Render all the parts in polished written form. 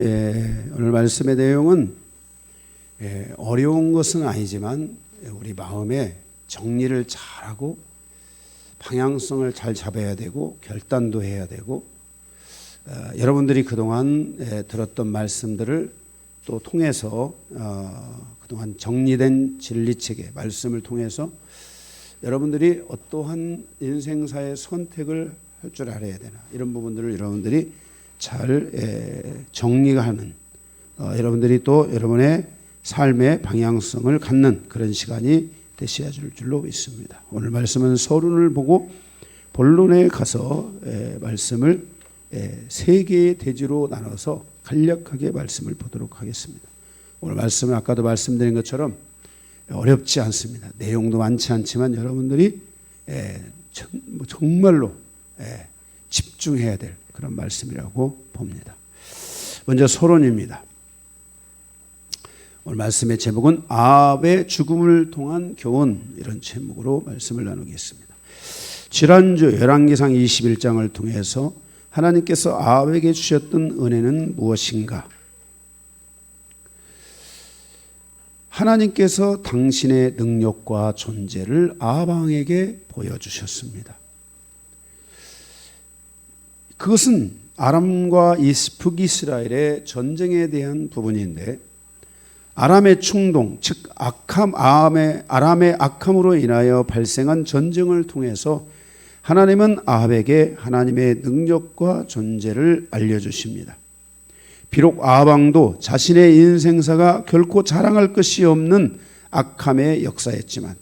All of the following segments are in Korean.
오늘 말씀의 내용은 어려운 것은 아니지만 우리 마음에 정리를 잘하고 방향성을 잘 잡아야 되고 결단도 해야 되고 여러분들이 그동안 들었던 말씀들을 또 통해서 그동안 정리된 진리체계 말씀을 통해서 여러분들이 어떠한 인생사의 선택을 할 줄 알아야 되나 이런 부분들을 여러분들이 잘 정리가 하는 여러분들이 또 여러분의 삶의 방향성을 갖는 그런 시간이 되셔야 될 줄로 믿습니다. 오늘 말씀은 서론을 보고 본론에 가서 말씀을 세 개의 대지로 나눠서 간략하게 말씀을 보도록 하겠습니다. 오늘 말씀은 아까도 말씀드린 것처럼 어렵지 않습니다. 내용도 많지 않지만 여러분들이 정말로 집중해야 될 그런 말씀이라고 봅니다. 먼저 서론입니다. 오늘 말씀의 제목은 아합의 죽음을 통한 교훈, 이런 제목으로 말씀을 나누겠습니다. 지난주 열왕기상 21장을 통해서 하나님께서 아합에게 주셨던 은혜는 무엇인가? 하나님께서 당신의 능력과 존재를 아합 왕에게 보여주셨습니다. 그것은 아람과 북이스라엘의 전쟁에 대한 부분인데 아람의 충동, 즉 아람의 악함으로 인하여 발생한 전쟁을 통해서 하나님은 아합에게 하나님의 능력과 존재를 알려주십니다. 비록 아합 왕도 자신의 인생사가 결코 자랑할 것이 없는 악함의 역사였지만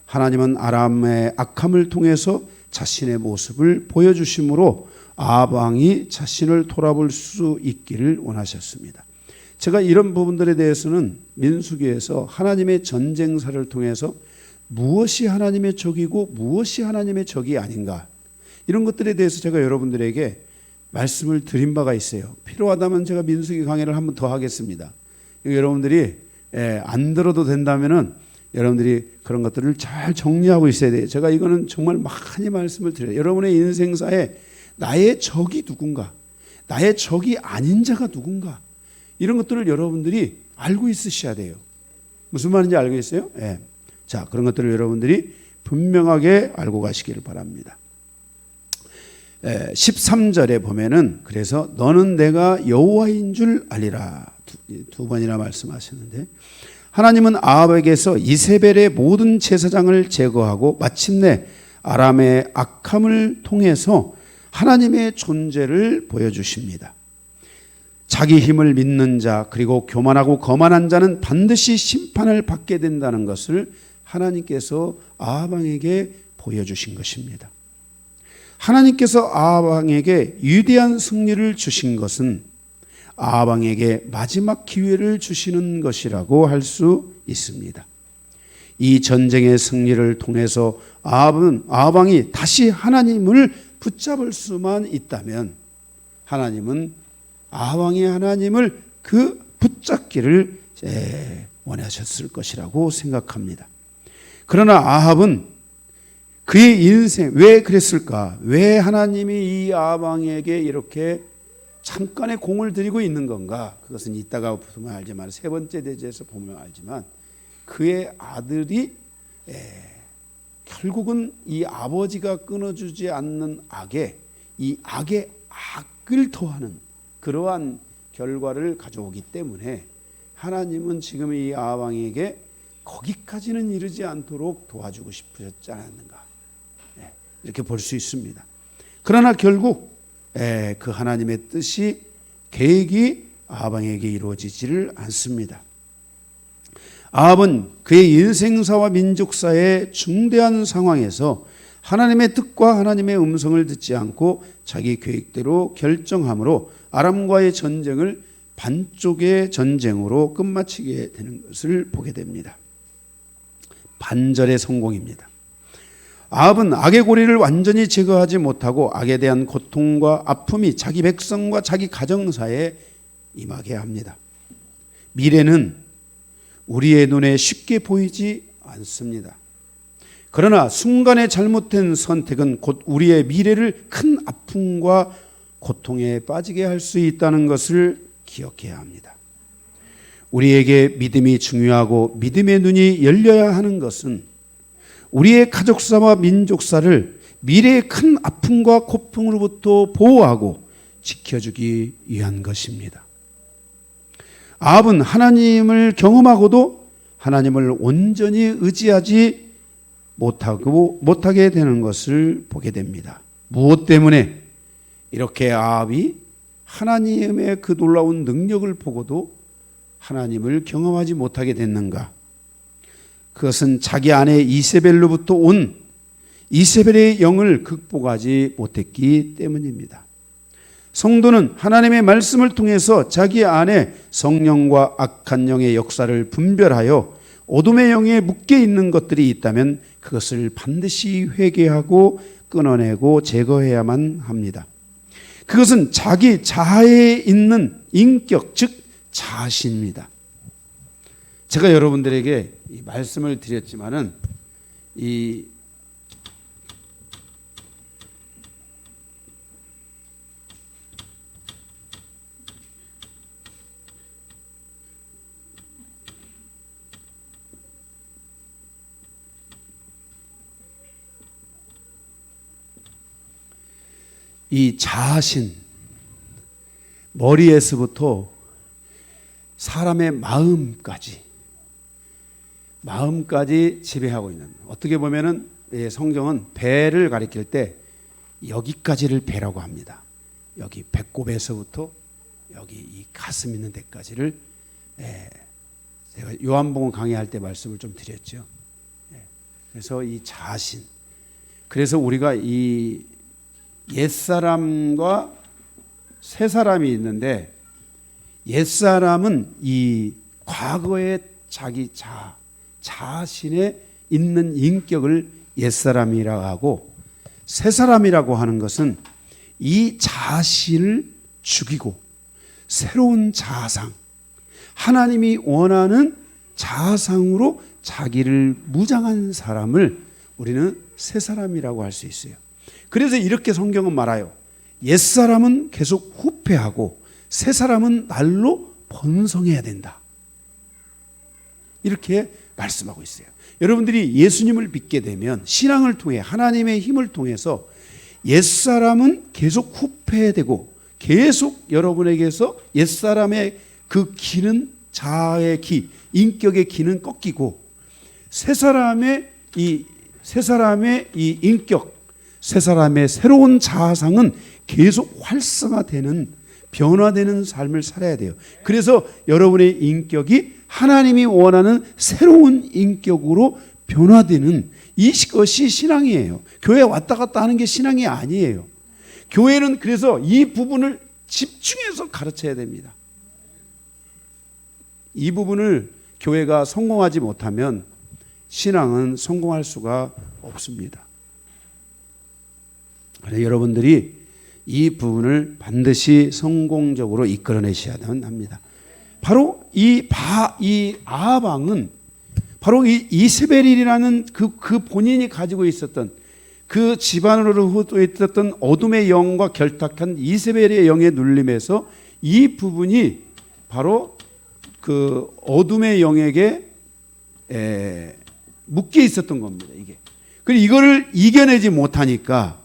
하나님은 아람의 악함을 통해서 자신의 모습을 보여주심으로 아합 왕이 자신을 돌아볼 수 있기를 원하셨습니다. 제가 이런 부분들에 대해서는 민수기에서 하나님의 전쟁사를 통해서 무엇이 하나님의 적이고 무엇이 하나님의 적이 아닌가 이런 것들에 대해서 제가 여러분들에게 말씀을 드린 바가 있어요. 필요하다면 제가 민수기 강의를 한 번 더 하겠습니다. 여러분들이 안 들어도 된다면은 여러분들이 그런 것들을 잘 정리하고 있어야 돼요. 제가 이거는 정말 많이 말씀을 드려요. 여러분의 인생사에 나의 적이 누군가, 나의 적이 아닌 자가 누군가 이런 것들을 여러분들이 알고 있으셔야 돼요. 무슨 말인지 알고 있어요? 자, 그런 것들을 여러분들이 분명하게 알고 가시기를 바랍니다. 13절에 보면은 그래서 너는 내가 여호와인 줄 알리라 두 번이나 말씀하셨는데 하나님은 아합에게서 이세벨의 모든 제사장을 제거하고 마침내 아람의 악함을 통해서 하나님의 존재를 보여주십니다. 자기 힘을 믿는 자 그리고 교만하고 거만한 자는 반드시 심판을 받게 된다는 것을 하나님께서 아합 왕에게 보여주신 것입니다. 하나님께서 아합 왕에게 위대한 승리를 주신 것은 아합 왕에게 마지막 기회를 주시는 것이라고 할 수 있습니다. 이 전쟁의 승리를 통해서 아합 왕이 다시 하나님을 붙잡을 수만 있다면 하나님은 아합 왕이 하나님을 그 붙잡기를 원하셨을 것이라고 생각합니다. 그러나 아합은 그의 인생 왜 그랬을까? 왜 하나님이 이 아합 왕에게 이렇게 잠깐의 공을 들이고 있는 건가? 그것은 이따가 보면 알지만 세 번째 대지에서 보면 알지만 그의 아들이 결국은 이 아버지가 끊어주지 않는 이 악의 악을 더하는 그러한 결과를 가져오기 때문에 하나님은 지금 이 아합 왕에게 거기까지는 이르지 않도록 도와주고 싶으셨지 않았는가 이렇게 볼 수 있습니다. 그러나 결국 그 하나님의 뜻이 계획이 아합 왕에게 이루어지지를 않습니다. 아합은 그의 인생사와 민족사의 중대한 상황에서 하나님의 뜻과 하나님의 음성을 듣지 않고 자기 계획대로 결정함으로 아람과의 전쟁을 반쪽의 전쟁으로 끝마치게 되는 것을 보게 됩니다. 반절의 성공입니다. 아합은 악의 고리를 완전히 제거하지 못하고 악에 대한 고통과 아픔이 자기 백성과 자기 가정사에 임하게 합니다. 미래는 우리의 눈에 쉽게 보이지 않습니다. 그러나 순간의 잘못된 선택은 곧 우리의 미래를 큰 아픔과 고통에 빠지게 할 수 있다는 것을 기억해야 합니다. 우리에게 믿음이 중요하고 믿음의 눈이 열려야 하는 것은 우리의 가족사와 민족사를 미래의 큰 아픔과 고통으로부터 보호하고 지켜주기 위한 것입니다. 아합은 하나님을 경험하고도 하나님을 온전히 의지하지 못하게 되는 것을 보게 됩니다. 무엇 때문에 이렇게 아합이 하나님의 그 놀라운 능력을 보고도 하나님을 경험하지 못하게 됐는가? 그것은 자기 아내 이세벨로부터 온 이세벨의 영을 극복하지 못했기 때문입니다. 성도는 하나님의 말씀을 통해서 자기 안에 성령과 악한 영의 역사를 분별하여 어둠의 영에 묶여 있는 것들이 있다면 그것을 반드시 회개하고 끊어내고 제거해야만 합니다. 그것은 자기 자아에 있는 인격, 즉 자신입니다. 제가 여러분들에게 이 말씀을 드렸지만은 이 자신, 머리에서부터 사람의 마음까지 지배하고 있는, 어떻게 보면은 성경은 배를 가리킬 때 여기까지를 배라고 합니다. 여기 배꼽에서부터 여기 이 가슴 있는 데까지를, 제가 요한복음 강의할 때 말씀을 좀 드렸죠. 그래서 이 자신, 그래서 우리가 이 옛사람과 새사람이 있는데, 옛사람은 이 과거의 자기 자신에 있는 인격을 옛사람이라고 하고, 새사람이라고 하는 것은 이 자신을 죽이고 새로운 자아상, 하나님이 원하는 자아상으로 자기를 무장한 사람을 우리는 새사람이라고 할 수 있어요. 그래서 이렇게 성경은 말해요. 옛사람은 계속 후패하고 새사람은 날로 번성해야 된다. 이렇게 말씀하고 있어요. 여러분들이 예수님을 믿게 되면 신앙을 통해 하나님의 힘을 통해서 옛사람은 계속 후패되고 계속 여러분에게서 옛사람의 그 기는, 자아의 기, 인격의 기는 꺾이고 새사람의 이 인격, 새사람의 새로운 자아상은 계속 활성화되는, 변화되는 삶을 살아야 돼요. 그래서 여러분의 인격이 하나님이 원하는 새로운 인격으로 변화되는 이것이 신앙이에요. 교회 왔다 갔다 하는 게 신앙이 아니에요. 교회는 그래서 이 부분을 집중해서 가르쳐야 됩니다. 이 부분을 교회가 성공하지 못하면 신앙은 성공할 수가 없습니다. 여러분들이 이 부분을 반드시 성공적으로 이끌어내셔야 합니다. 바로 이 아합 왕은 바로 이 이세벨이라는 그 본인이 가지고 있었던 그 집안으로 있었던 어둠의 영과 결탁한 이세벨의 영의 눌림에서 이 부분이 바로 그 어둠의 영에게 묶여 있었던 겁니다. 이게. 그리고 이거를 이겨내지 못하니까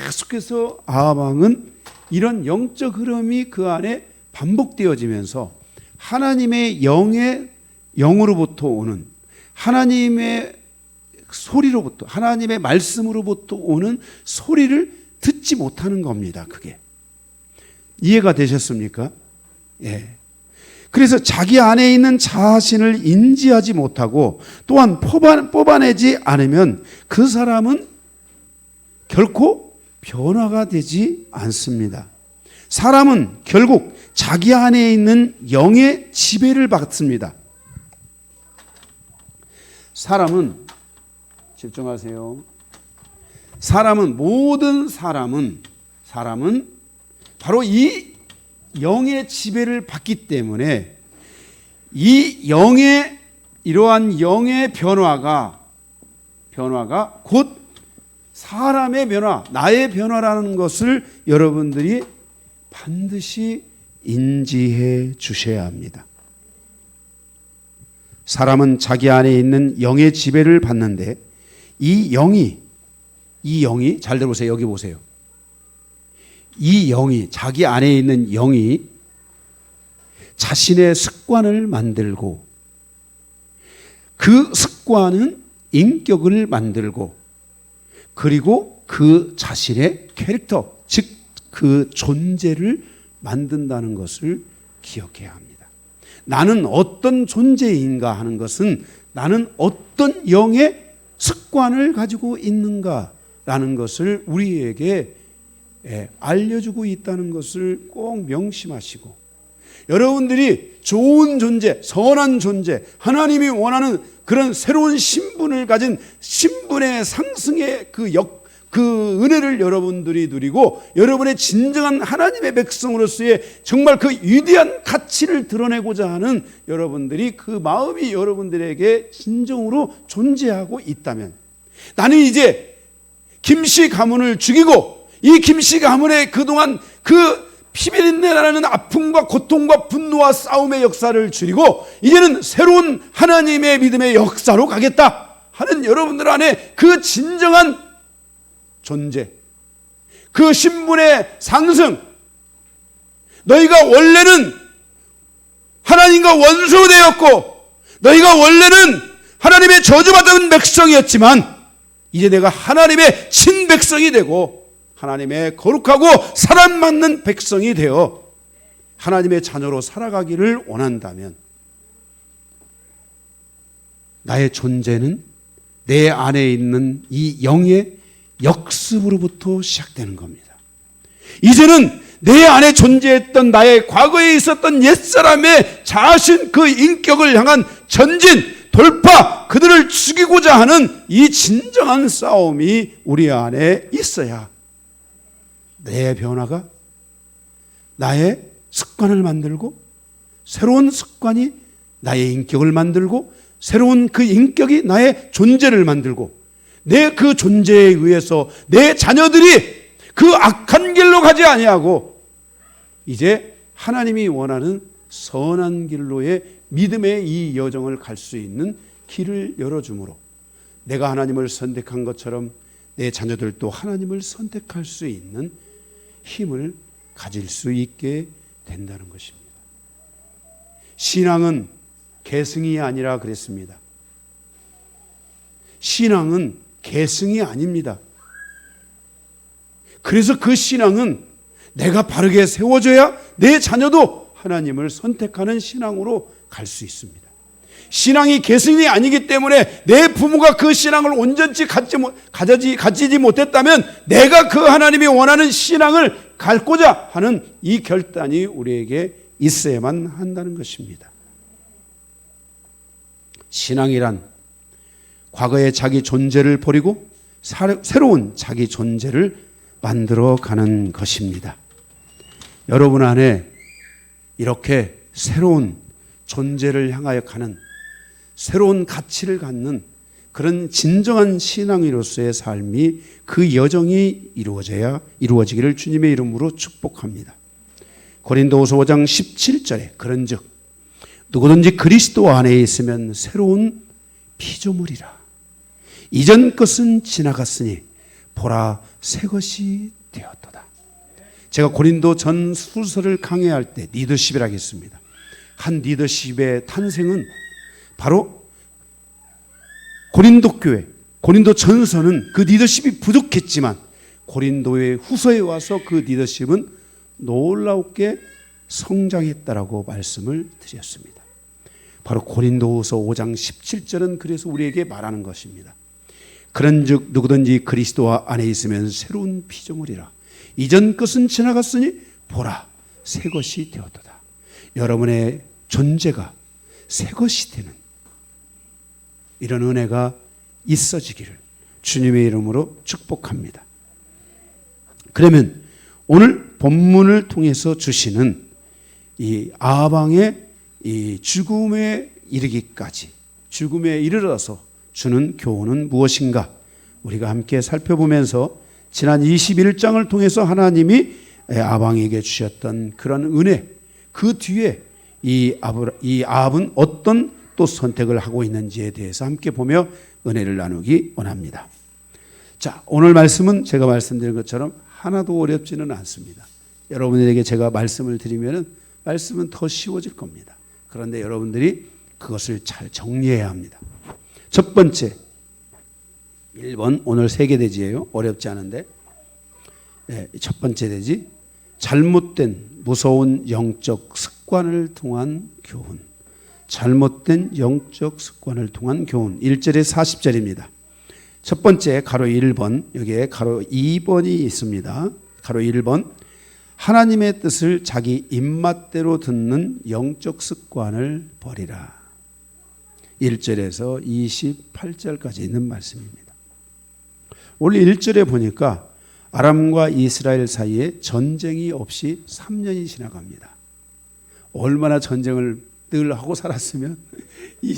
계속해서 아합 왕은 이런 영적 흐름이 그 안에 반복되어지면서 하나님의 영으로부터 오는, 하나님의 소리로부터, 하나님의 말씀으로부터 오는 소리를 듣지 못하는 겁니다. 그게 이해가 되셨습니까? 예. 그래서 자기 안에 있는 자신을 인지하지 못하고 또한 뽑아내지 않으면 그 사람은 결코 변화가 되지 않습니다. 사람은 결국 자기 안에 있는 영의 지배를 받습니다. 사람은, 집중하세요. 모든 사람은 바로 이 영의 지배를 받기 때문에 이러한 영의 변화가 곧 사람의 변화, 나의 변화라는 것을 여러분들이 반드시 인지해 주셔야 합니다. 사람은 자기 안에 있는 영의 지배를 받는데 이 영이 잘 들어보세요. 여기 보세요. 이 영이, 자기 안에 있는 영이 자신의 습관을 만들고 그 습관은 인격을 만들고 그리고 그 자신의 캐릭터, 즉 그 존재를 만든다는 것을 기억해야 합니다. 나는 어떤 존재인가 하는 것은 나는 어떤 영의 습관을 가지고 있는가라는 것을 우리에게 알려주고 있다는 것을 꼭 명심하시고, 여러분들이 좋은 존재, 선한 존재, 하나님이 원하는 그런 새로운 신분을 가진 신분의 상승의 그 은혜를 여러분들이 누리고 여러분의 진정한 하나님의 백성으로서의 정말 그 위대한 가치를 드러내고자 하는 여러분들이 그 마음이 여러분들에게 진정으로 존재하고 있다면, 나는 이제 김씨 가문을 죽이고 이 김씨 가문의 그동안 그 피비린내나는 아픔과 고통과 분노와 싸움의 역사를 줄이고 이제는 새로운 하나님의 믿음의 역사로 가겠다 하는 여러분들 안에 그 진정한 존재, 그 신분의 상승, 너희가 원래는 하나님과 원수되었고 너희가 원래는 하나님의 저주받은 백성이었지만 이제 내가 하나님의 친백성이 되고 하나님의 거룩하고 사랑 받는 백성이 되어 하나님의 자녀로 살아가기를 원한다면 나의 존재는 내 안에 있는 이 영의 역습으로부터 시작되는 겁니다. 이제는 내 안에 존재했던 나의 과거에 있었던 옛사람의 자신, 그 인격을 향한 전진, 돌파, 그들을 죽이고자 하는 이 진정한 싸움이 우리 안에 있어야 내 변화가 나의 습관을 만들고 새로운 습관이 나의 인격을 만들고 새로운 그 인격이 나의 존재를 만들고 내 그 존재에 의해서 내 자녀들이 그 악한 길로 가지 아니하고 이제 하나님이 원하는 선한 길로의 믿음의 이 여정을 갈 수 있는 길을 열어주므로 내가 하나님을 선택한 것처럼 내 자녀들도 하나님을 선택할 수 있는 힘을 가질 수 있게 된다는 것입니다. 신앙은 계승이 아니라 그랬습니다. 신앙은 계승이 아닙니다. 그래서 그 신앙은 내가 바르게 세워져야 내 자녀도 하나님을 선택하는 신앙으로 갈 수 있습니다. 신앙이 계승이 아니기 때문에 내 부모가 그 신앙을 온전히 가지지 못했다면 내가 그 하나님이 원하는 신앙을 갖고자 하는 이 결단이 우리에게 있어야만 한다는 것입니다. 신앙이란 과거의 자기 존재를 버리고 새로운 자기 존재를 만들어가는 것입니다. 여러분 안에 이렇게 새로운 존재를 향하여 가는 새로운 가치를 갖는 그런 진정한 신앙인으로서의 삶이 그 여정이 이루어지기를 주님의 이름으로 축복합니다. 고린도후서 5장 17절에 그런즉 누구든지 그리스도 안에 있으면 새로운 피조물이라. 이전 것은 지나갔으니 보라 새 것이 되었도다. 제가 고린도 전 수서를 강해할 때 리더십이라고 했습니다. 한 리더십의 탄생은 바로 고린도 교회, 고린도 전서는 그 리더십이 부족했지만 고린도의 후서에 와서 그 리더십은 놀랍게 성장했다라고 말씀을 드렸습니다. 바로 고린도후서 5장 17절은 그래서 우리에게 말하는 것입니다. 그런즉 누구든지 그리스도 안에 있으면 새로운 피조물이라. 이전 것은 지나갔으니 보라 새 것이 되었도다. 여러분의 존재가 새 것이 되는 이런 은혜가 있어지기를 주님의 이름으로 축복합니다. 그러면 오늘 본문을 통해서 주시는 이 아방의 이 죽음에 이르기까지, 죽음에 이르러서 주는 교훈은 무엇인가? 우리가 함께 살펴보면서 지난 21장을 통해서 하나님이 아방에게 주셨던 그런 은혜, 그 뒤에 이 아합은 어떤 또 선택을 하고 있는지에 대해서 함께 보며 은혜를 나누기 원합니다. 자, 오늘 말씀은 제가 말씀드린 것처럼 하나도 어렵지는 않습니다. 여러분들에게 제가 말씀을 드리면 말씀은 더 쉬워질 겁니다. 그런데 여러분들이 그것을 잘 정리해야 합니다. 첫 번째, 1번, 오늘 세계대지예요. 어렵지 않은데. 네, 첫 번째 대지, 잘못된 무서운 영적 습관을 통한 교훈. 잘못된 영적 습관을 통한 교훈. 1절에 40절입니다. 첫 번째 가로 1번, 여기에 가로 2번이 있습니다. 가로 1번, 하나님의 뜻을 자기 입맛대로 듣는 영적 습관을 버리라. 1절에서 28절까지 있는 말씀입니다. 오늘 1절에 보니까 아람과 이스라엘 사이에 전쟁이 없이 3년이 지나갑니다. 얼마나 전쟁을 늘 하고 살았으면 이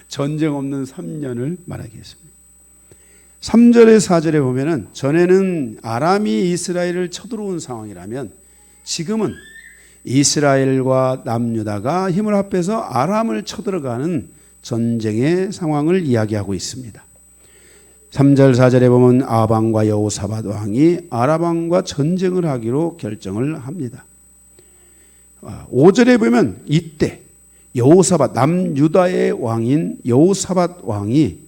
전쟁 없는 3년을 말하겠습니다. 3절에 4절에 보면은 전에는 아람이 이스라엘을 쳐들어온 상황이라면 지금은 이스라엘과 남유다가 힘을 합해서 아람을 쳐들어가는 전쟁의 상황을 이야기하고 있습니다. 3절 4절에 보면 아합 왕과 여호사밧 왕이 아람 왕과 전쟁을 하기로 결정을 합니다. 5절에 보면 이때 여호사밧, 남유다의 왕인 여호사밧 왕이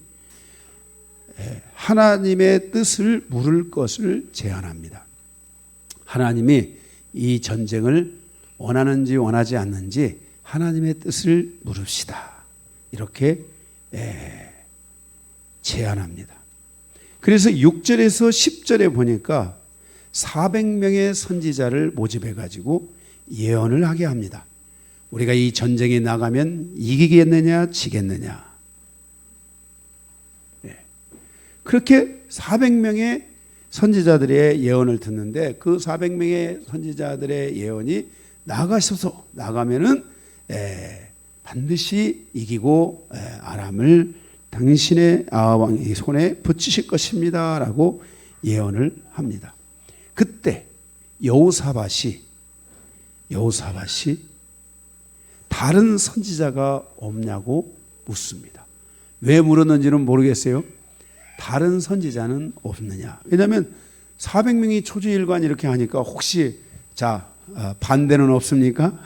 하나님의 뜻을 물을 것을 제안합니다. 하나님이 이 전쟁을 원하는지 원하지 않는지 하나님의 뜻을 물읍시다. 이렇게 제안합니다. 그래서 6절에서 10절에 보니까 400명의 선지자를 모집해 가지고 예언을 하게 합니다. 우리가 이 전쟁에 나가면 이기겠느냐 지겠느냐. 그렇게 400명의 선지자들의 예언을 듣는데 그 400명의 선지자들의 예언이 나가셔서 나가면은 반드시 이기고 아람을 당신의 아합 왕의 손에 붙이실 것입니다라고 예언을 합니다. 그때 여호사밧이 다른 선지자가 없냐고 묻습니다. 왜 물었는지는 모르겠어요. 다른 선지자는 없느냐. 왜냐하면 400명이 초지일관 이렇게 하니까 혹시 반대는 없습니까?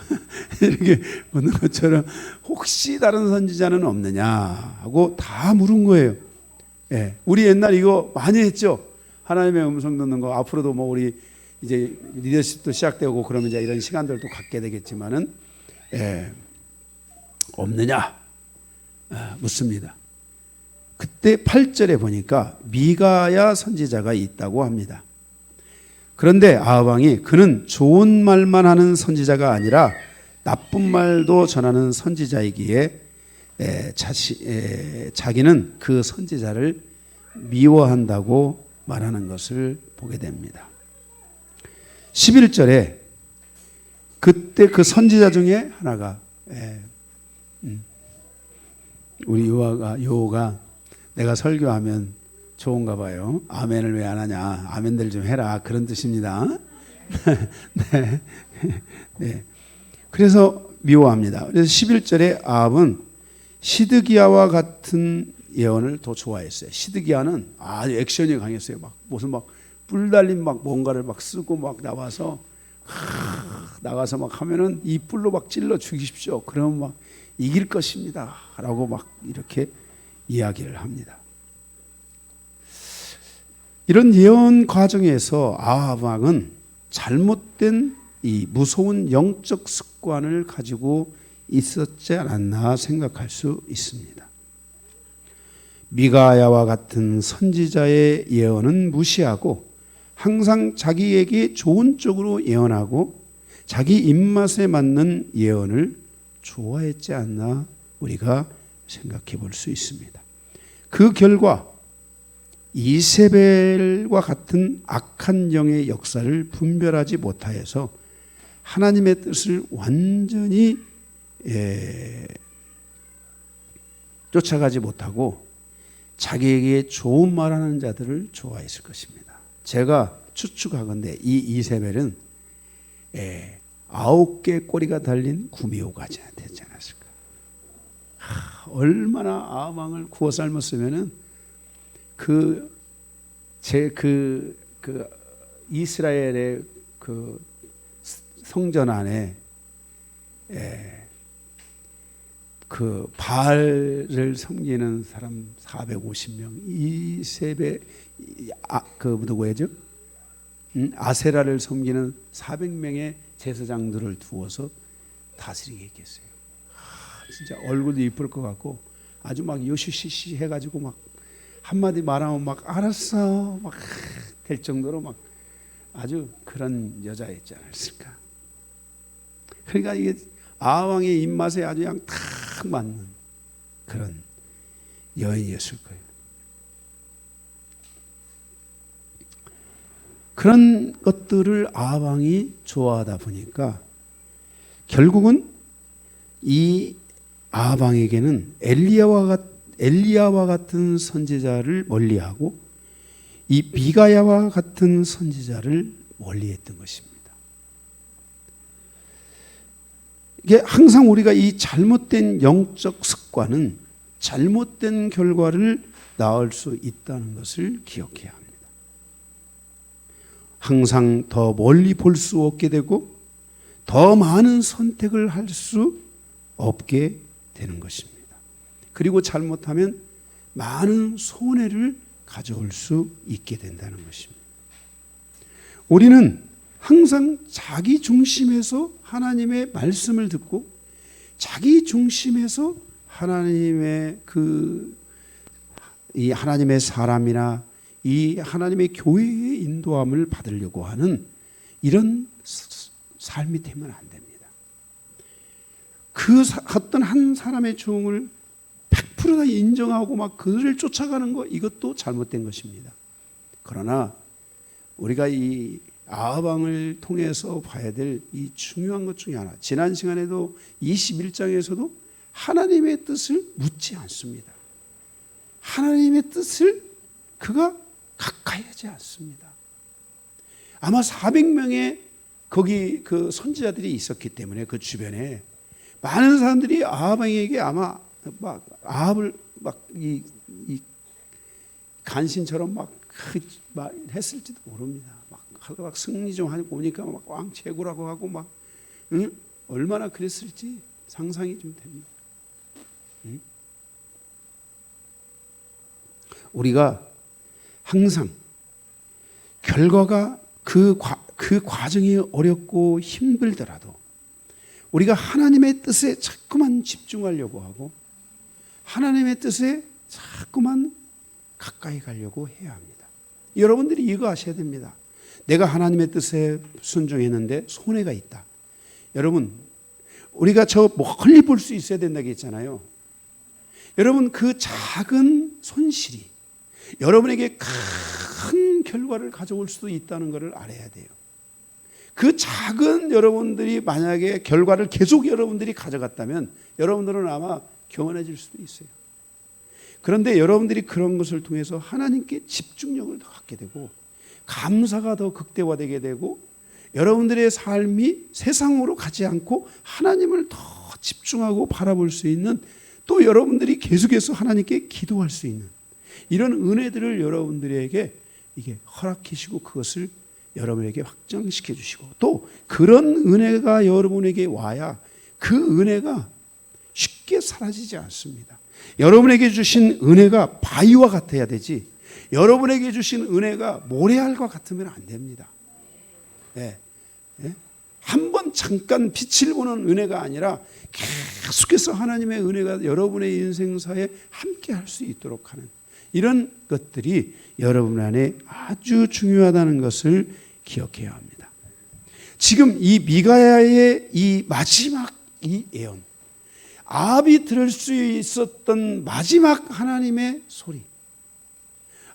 이렇게 묻는 것처럼 혹시 다른 선지자는 없느냐 하고 다 물은 거예요. 우리 옛날 이거 많이 했죠. 하나님의 음성 듣는 거. 앞으로도 뭐 우리 이제 리더십도 시작되고 그러면 이제 이런 시간들도 갖게 되겠지만은 없느냐 묻습니다. 그때 8절에 보니까 미가야 선지자가 있다고 합니다. 그런데 아합 왕이 그는 좋은 말만 하는 선지자가 아니라 나쁜 말도 전하는 선지자이기에 자기는 그 선지자를 미워한다고 말하는 것을 보게 됩니다. 11절에 그때 그 선지자 중에 하나가 우리 요호가 내가 설교하면 좋은가 봐요. 아멘을 왜 안 하냐. 아멘들 좀 해라. 그런 뜻입니다. 네. 그래서 미워합니다. 그래서 11절에 아합은 시드기야와 같은 예언을 더 좋아했어요. 시드기야는 아주 액션이 강했어요. 무슨 뿔 달린 뭔가를 쓰고 나와서 나가서 하면은 이 뿔로 찔러 죽이십시오. 그러면 이길 것입니다. 라고 이렇게 이야기를 합니다. 이런 예언 과정에서 아합 왕은 잘못된 이 무서운 영적 습관을 가지고 있었지 않았나 생각할 수 있습니다. 미가야와 같은 선지자의 예언은 무시하고 항상 자기에게 좋은 쪽으로 예언하고 자기 입맛에 맞는 예언을 좋아했지 않나 우리가 생각해 볼 수 있습니다. 그 결과 이세벨과 같은 악한 영의 역사를 분별하지 못하여서 하나님의 뜻을 완전히 쫓아가지 못하고 자기에게 좋은 말하는 자들을 좋아했을 것입니다. 제가 추측하건대 이 이세벨은 9개 꼬리가 달린 구미호가지 되지 않았을까? 얼마나 아방을 구워 삶았으면은 이스라엘의 그 성전 안에 그 바알을 섬기는 사람 450명, 이세베 누구예요? 아세라를 섬기는 400명의 제사장들을 두어서 다스리게 했겠어요. 진짜 얼굴도 이쁠 것 같고 아주 막 요시시시 해가지고 막 한마디 말하면 막 알았어 막 될 정도로 막 아주 그런 여자였지 않았을까. 그러니까 이게 아왕의 입맛에 아주 그냥 탁 맞는 그런 여인이었을 거예요. 그런 것들을 아왕이 좋아하다 보니까 결국은 이 아방에게는 엘리야와 같은 선지자를 멀리하고 이 미가야와 같은 선지자를 멀리했던 것입니다. 이게 항상 우리가 이 잘못된 영적 습관은 잘못된 결과를 낳을 수 있다는 것을 기억해야 합니다. 항상 더 멀리 볼 수 없게 되고 더 많은 선택을 할 수 없게 되는 것입니다. 그리고 잘못하면 많은 손해를 가져올 수 있게 된다는 것입니다. 우리는 항상 자기 중심에서 하나님의 말씀을 듣고 자기 중심에서 하나님의 이 하나님의 사람이나 이 하나님의 교회의 인도함을 받으려고 하는 이런 삶이 되면 안 됩니다. 어떤 한 사람의 종을 100% 다 인정하고 막 그를 쫓아가는 거, 이것도 잘못된 것입니다. 그러나 우리가 이 아하방을 통해서 봐야 될 이 중요한 것 중에 하나, 지난 시간에도 21장에서도 하나님의 뜻을 묻지 않습니다. 하나님의 뜻을 그가 가까이 하지 않습니다. 아마 400명의 거기 그 선지자들이 있었기 때문에 그 주변에 많은 사람들이 아하방에게 아마 막 아합을 막 이 간신처럼 막 했을지도 모릅니다. 막 승리 좀 하고 오니까 막 왕 최고라고 하고 막 얼마나 그랬을지 상상이 좀 됩니다. 우리가 항상 결과가 그 과정이 어렵고 힘들더라도 우리가 하나님의 뜻에 자꾸만 집중하려고 하고 하나님의 뜻에 자꾸만 가까이 가려고 해야 합니다. 여러분들이 이거 아셔야 됩니다. 내가 하나님의 뜻에 순종했는데 손해가 있다. 여러분, 우리가 저 멀리 볼 수 있어야 된다고 했잖아요. 여러분, 그 작은 손실이 여러분에게 큰 결과를 가져올 수도 있다는 것을 알아야 돼요. 그 작은 여러분들이 만약에 결과를 계속 여러분들이 가져갔다면 여러분들은 아마 교만해질 수도 있어요. 그런데 여러분들이 그런 것을 통해서 하나님께 집중력을 더 갖게 되고 감사가 더 극대화되게 되고 여러분들의 삶이 세상으로 가지 않고 하나님을 더 집중하고 바라볼 수 있는, 또 여러분들이 계속해서 하나님께 기도할 수 있는 이런 은혜들을 여러분들에게 이게 허락하시고 그것을 여러분에게 확장시켜 주시고, 또 그런 은혜가 여러분에게 와야 그 은혜가 쉽게 사라지지 않습니다. 여러분에게 주신 은혜가 바위와 같아야 되지, 여러분에게 주신 은혜가 모래알과 같으면 안 됩니다. 한번 잠깐 빛을 보는 은혜가 아니라 계속해서 하나님의 은혜가 여러분의 인생사에 함께 할 수 있도록 하는 이런 것들이 여러분 안에 아주 중요하다는 것을 기억해야 합니다. 지금 이 미가야의 이 마지막 이 예언, 아합이 들을 수 있었던 마지막 하나님의 소리,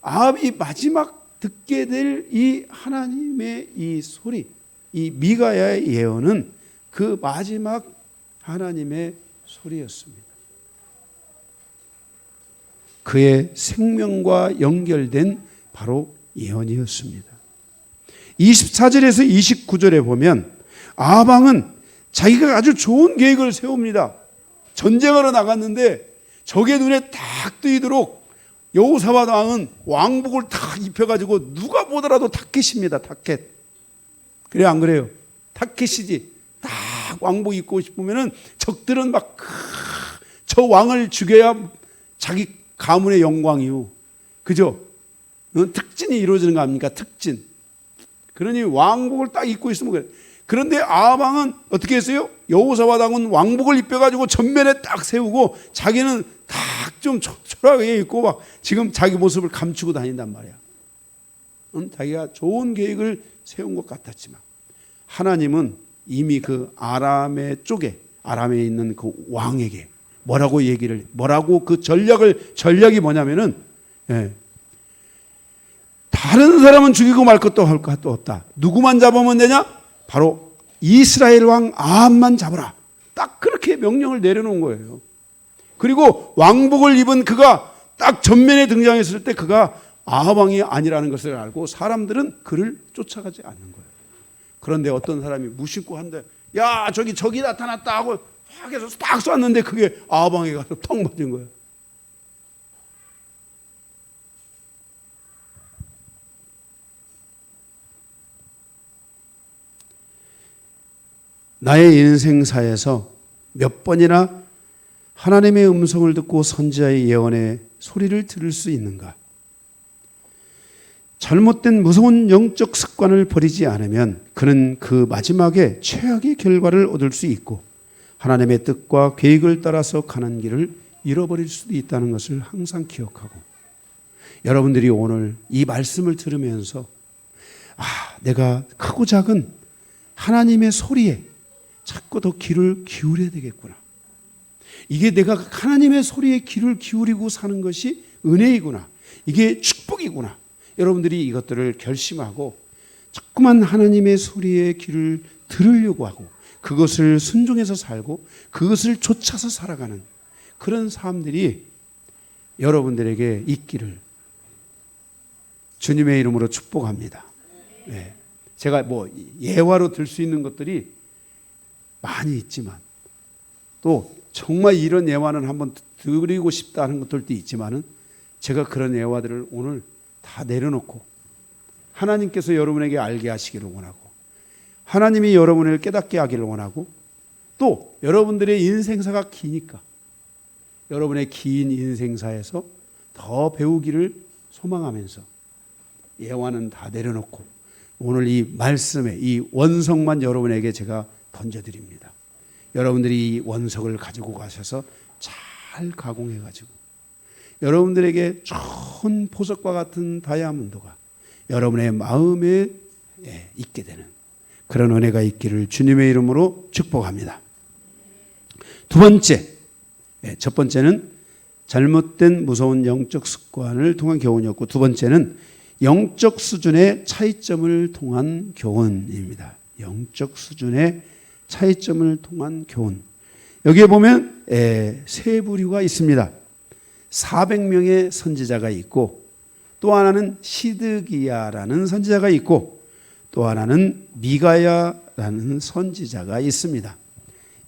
아합이 마지막 듣게 될 이 하나님의 이 소리, 이 미가야의 예언은 그 마지막 하나님의 소리였습니다. 그의 생명과 연결된 바로 예언이었습니다. 24절에서 29절에 보면 아방은 자기가 아주 좋은 계획을 세웁니다. 전쟁하러 나갔는데 적의 눈에 딱 뜨이도록 여호사밧 왕은 왕복을 탁 입혀가지고 누가 보더라도 타켓입니다. 타켓. 그래 안 그래요? 타켓이지. 딱 왕복 입고 싶으면은 적들은 막 저 왕을 죽여야 자기 가문의 영광이요. 그죠? 특진이 이루어지는 거 아닙니까? 특진. 그러니 왕복을 딱 입고 있으면 그래. 그런데 아방은 어떻게 했어요? 여호사밧 왕은 왕복을 입혀가지고 전면에 딱 세우고 자기는 딱 좀 초라하게 입고 막 지금 자기 모습을 감추고 다닌단 말이야. 자기가 좋은 계획을 세운 것 같았지만 하나님은 이미 그 아람의 쪽에 아람에 있는 그 왕에게 뭐라고 그 전략이 뭐냐면은 다른 사람은 죽이고 말 것도 할 것도 없다. 누구만 잡으면 되냐? 바로 이스라엘 왕 아합만 잡아라. 딱 그렇게 명령을 내려놓은 거예요. 그리고 왕복을 입은 그가 딱 전면에 등장했을 때 그가 아합 왕이 아니라는 것을 알고 사람들은 그를 쫓아가지 않는 거예요. 그런데 어떤 사람이 무심코 한데 야 적이 나타났다 하고 확 해서 딱 쐈는데 그게 아합 왕에 가서 턱 맞은 거예요. 나의 인생사에서 몇 번이나 하나님의 음성을 듣고 선지자의 예언의 소리를 들을 수 있는가? 잘못된 무서운 영적 습관을 버리지 않으면 그는 그 마지막에 최악의 결과를 얻을 수 있고 하나님의 뜻과 계획을 따라서 가는 길을 잃어버릴 수도 있다는 것을 항상 기억하고 여러분들이 오늘 이 말씀을 들으면서 내가 크고 작은 하나님의 소리에 자꾸 더 귀를 기울여야 되겠구나. 이게 내가 하나님의 소리에 귀를 기울이고 사는 것이 은혜이구나. 이게 축복이구나. 여러분들이 이것들을 결심하고 자꾸만 하나님의 소리에 귀를 들으려고 하고 그것을 순종해서 살고 그것을 쫓아서 살아가는 그런 삶들이 여러분들에게 있기를 주님의 이름으로 축복합니다. 네. 제가 예화로 들 수 있는 것들이 많이 있지만 또 정말 이런 예화는 한번 드리고 싶다 하는 것들도 있지만은 제가 그런 예화들을 오늘 다 내려놓고 하나님께서 여러분에게 알게 하시기를 원하고 하나님이 여러분을 깨닫게 하기를 원하고 또 여러분들의 인생사가 기니까 여러분의 긴 인생사에서 더 배우기를 소망하면서 예화는 다 내려놓고 오늘 이 말씀의 이 원석만 여러분에게 제가 던져드립니다. 여러분들이 이 원석을 가지고 가셔서 잘 가공해가지고 여러분들에게 좋은 보석과 같은 다이아몬드가 여러분의 마음에 있게 되는 그런 은혜가 있기를 주님의 이름으로 축복합니다. 두 번째, 첫 번째는 잘못된 무서운 영적 습관을 통한 교훈이었고 두 번째는 영적 수준의 차이점을 통한 교훈입니다. 영적 수준의 차이점을 통한 교훈. 여기에 보면 세 부류가 있습니다. 400명의 선지자가 있고 또 하나는 시드기야라는 선지자가 있고 또 하나는 미가야라는 선지자가 있습니다.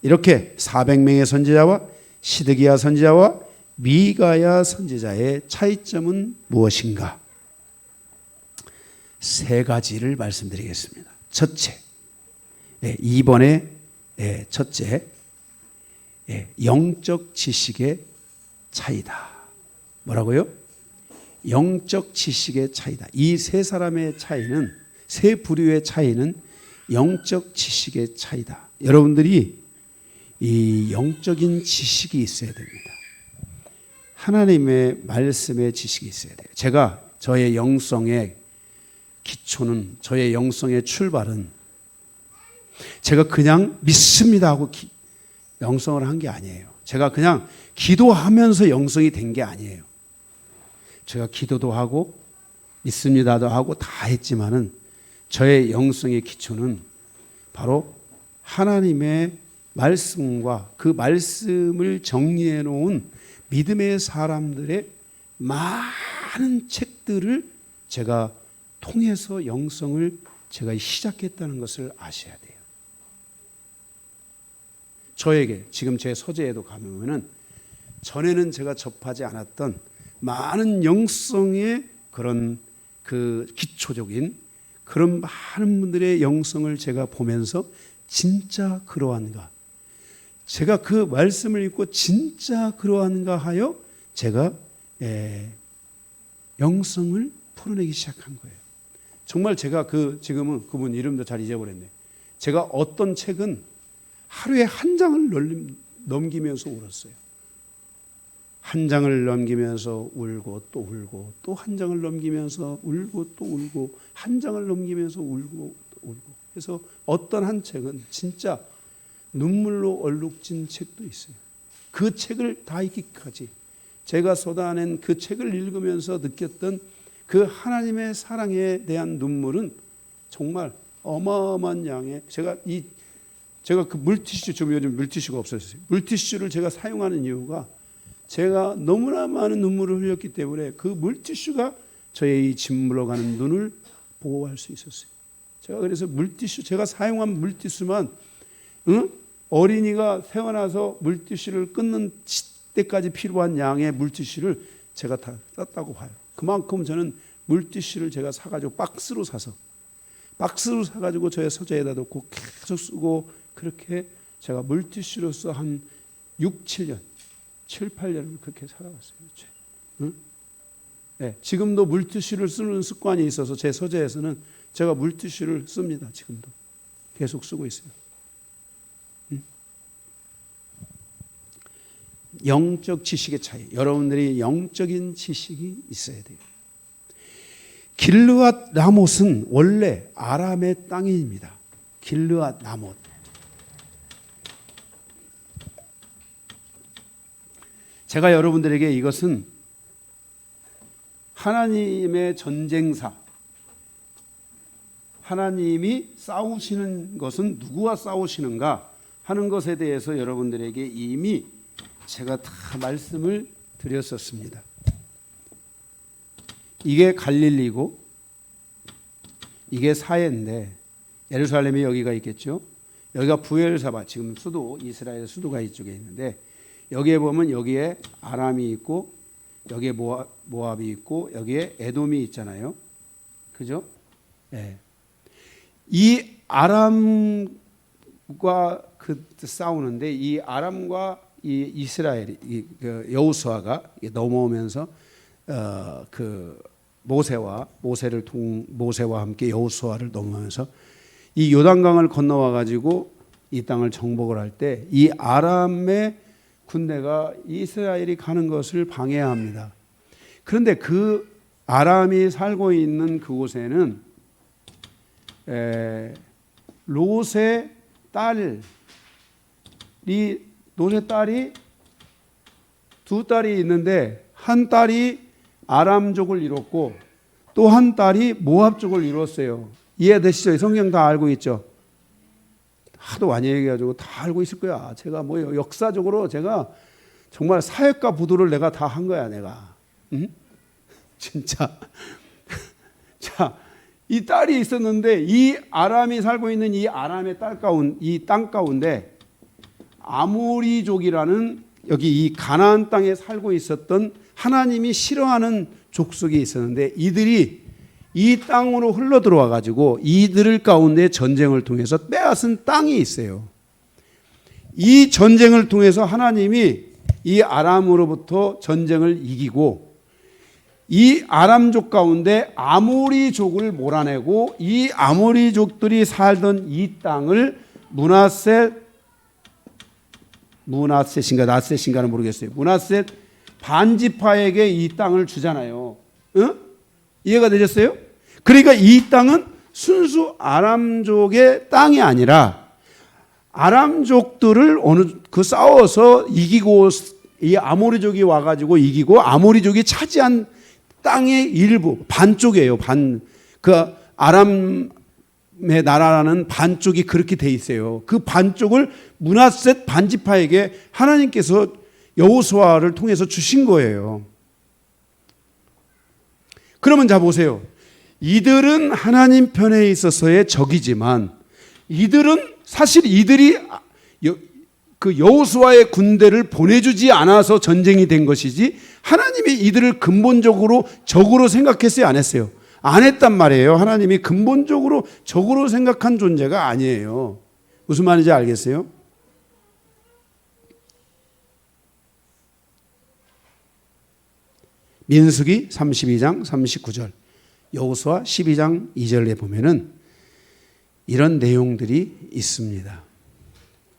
이렇게 400명의 선지자와 시드기야 선지자와 미가야 선지자의 차이점은 무엇인가? 세 가지를 말씀드리겠습니다. 첫째, 이번에 첫째, 영적 지식의 차이다. 뭐라고요? 영적 지식의 차이다. 이 세 사람의 차이는 세 부류의 차이는 영적 지식의 차이다. 여러분들이 이 영적인 지식이 있어야 됩니다. 하나님의 말씀의 지식이 있어야 돼요. 제가 저의 영성의 기초는 저의 영성의 출발은 제가 그냥 믿습니다 하고 영성을 한 게 아니에요. 제가 그냥 기도하면서 영성이 된 게 아니에요. 제가 기도도 하고 믿습니다도 하고 다 했지만은 저의 영성의 기초는 바로 하나님의 말씀과 그 말씀을 정리해 놓은 믿음의 사람들의 많은 책들을 제가 통해서 영성을 제가 시작했다는 것을 아셔야 돼요. 저에게 지금 제 서재에도 가면은 전에는 제가 접하지 않았던 많은 영성의 그런 그 기초적인 그런 많은 분들의 영성을 제가 보면서 진짜 그러한가, 제가 그 말씀을 읽고 진짜 그러한가 하여 제가 영성을 풀어내기 시작한 거예요. 정말 제가 지금은 그분 이름도 잘 잊어버렸네. 제가 어떤 책은 하루에 한 장을 넘기면서 울었어요. 한 장을 넘기면서 울고 또 울고, 또 한 장을 넘기면서 울고 또 울고, 한 장을 넘기면서 울고 또 울고. 그래서 어떤 한 책은 진짜 눈물로 얼룩진 책도 있어요. 그 책을 다 읽기까지 제가 쏟아낸 그 책을 읽으면서 느꼈던 그 하나님의 사랑에 대한 눈물은 정말 어마어마한 양의, 제가 그 물티슈, 지금 요즘 물티슈가 없어졌어요. 물티슈를 제가 사용하는 이유가 제가 너무나 많은 눈물을 흘렸기 때문에 그 물티슈가 저의 이 짓물러가는 눈을 보호할 수 있었어요. 제가 그래서 제가 사용한 물티슈만 어린이가 태어나서 물티슈를 끊는 때까지 필요한 양의 물티슈를 제가 다 썼다고 봐요. 그만큼 저는 물티슈를 제가 사가지고 박스로 사가지고 저의 서재에다 놓고 계속 쓰고, 그렇게 제가 물티슈로서 한 6, 7년, 7, 8년을 그렇게 살아왔어요. 응? 네, 지금도 물티슈를 쓰는 습관이 있어서 제 서재에서는 제가 물티슈를 씁니다. 지금도 계속 쓰고 있어요. 응? 영적 지식의 차이, 여러분들이 영적인 지식이 있어야 돼요. 길르앗 라못은 원래 아람의 땅입니다. 길르앗 라못. 제가 여러분들에게 이것은 하나님의 전쟁사, 하나님이 싸우시는 것은 누구와 싸우시는가 하는 것에 대해서 여러분들에게 이미 제가 다 말씀을 드렸었습니다. 이게 갈릴리고 이게 사해인데, 예루살렘이 여기가 있겠죠. 여기가 부엘사바, 지금 수도, 이스라엘 수도가 이쪽에 있는데, 여기에 보면 여기에 아람이 있고 여기에 모압이 있고 여기에 에돔이 있잖아요. 그죠? 네. 이 아람과 싸우는데, 이 아람과 이 이스라엘이, 여호수아가 넘어오면서 모세와 함께 여호수아를 넘어오면서 이 요단강을 건너와 가지고 이 땅을 정복을 할 때 이 아람의 군대가 이스라엘이 가는 것을 방해합니다. 그런데 그 아람이 살고 있는 그곳에는 롯의 딸이 두 딸이 있는데, 한 딸이 아람족을 이뤘고 또 한 딸이 모압족을 이뤘어요. 이해되시죠? 성경 다 알고 있죠? 하도 많이 얘기해가지고 다 알고 있을 거야. 제가 역사적으로 제가 정말 사역과 부도를 내가 다 한 거야, 내가. 응? 진짜. 자, 이 딸이 있었는데, 이 아람이 살고 있는 이 아람의 이 땅 가운데 아모리족이라는, 여기 이 가나안 땅에 살고 있었던 하나님이 싫어하는 족속이 있었는데, 이들이 이 땅으로 흘러 들어와 가지고 이들 가운데 전쟁을 통해서 빼앗은 땅이 있어요. 이 전쟁을 통해서 하나님이 이 아람으로부터 전쟁을 이기고, 이 아람족 가운데 아모리족을 몰아내고, 이 아모리족들이 살던 이 땅을 낫셋인가는 모르겠어요. 므낫셋 반지파에게 이 땅을 주잖아요. 응? 이해가 되셨어요? 그러니까 이 땅은 순수 아람족의 땅이 아니라 아람족들을 싸워서 이기고, 이 아모리족이 와가지고 이기고, 아모리족이 차지한 땅의 일부, 반쪽이에요. 그 아람의 나라라는 반쪽이 그렇게 돼 있어요. 그 반쪽을 므낫셋 반지파에게 하나님께서 여호수아를 통해서 주신 거예요. 그러면 자 보세요. 이들은 하나님 편에 있어서의 적이지만, 이들은 사실 이들이 그 여호수아의 군대를 보내주지 않아서 전쟁이 된 것이지 하나님이 이들을 근본적으로 적으로 생각했어요? 안 했어요? 안 했단 말이에요. 하나님이 근본적으로 적으로 생각한 존재가 아니에요. 무슨 말인지 알겠어요? 민수기 32장 39절, 여호수아 12장 2절에 보면은 이런 내용들이 있습니다.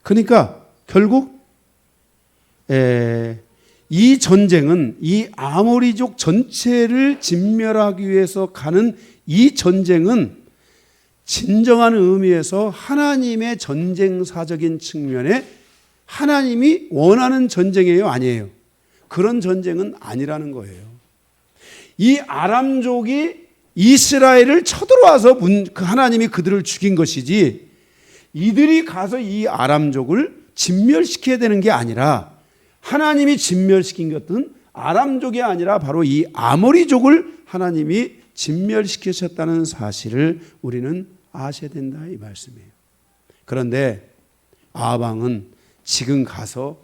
그러니까 결국 이 전쟁은 이 아모리족 전체를 진멸하기 위해서 가는 이 전쟁은 진정한 의미에서 하나님의 전쟁사적인 측면에 하나님이 원하는 전쟁이에요? 아니에요? 그런 전쟁은 아니라는 거예요. 이 아람족이 이스라엘을 쳐들어와서 하나님이 그들을 죽인 것이지 이들이 가서 이 아람족을 진멸시켜야 되는 게 아니라 하나님이 진멸시킨 것은 아람족이 아니라 바로 이 아모리족을 하나님이 진멸시키셨다는 사실을 우리는 아셔야 된다 이 말씀이에요. 그런데 아합 왕은 지금 가서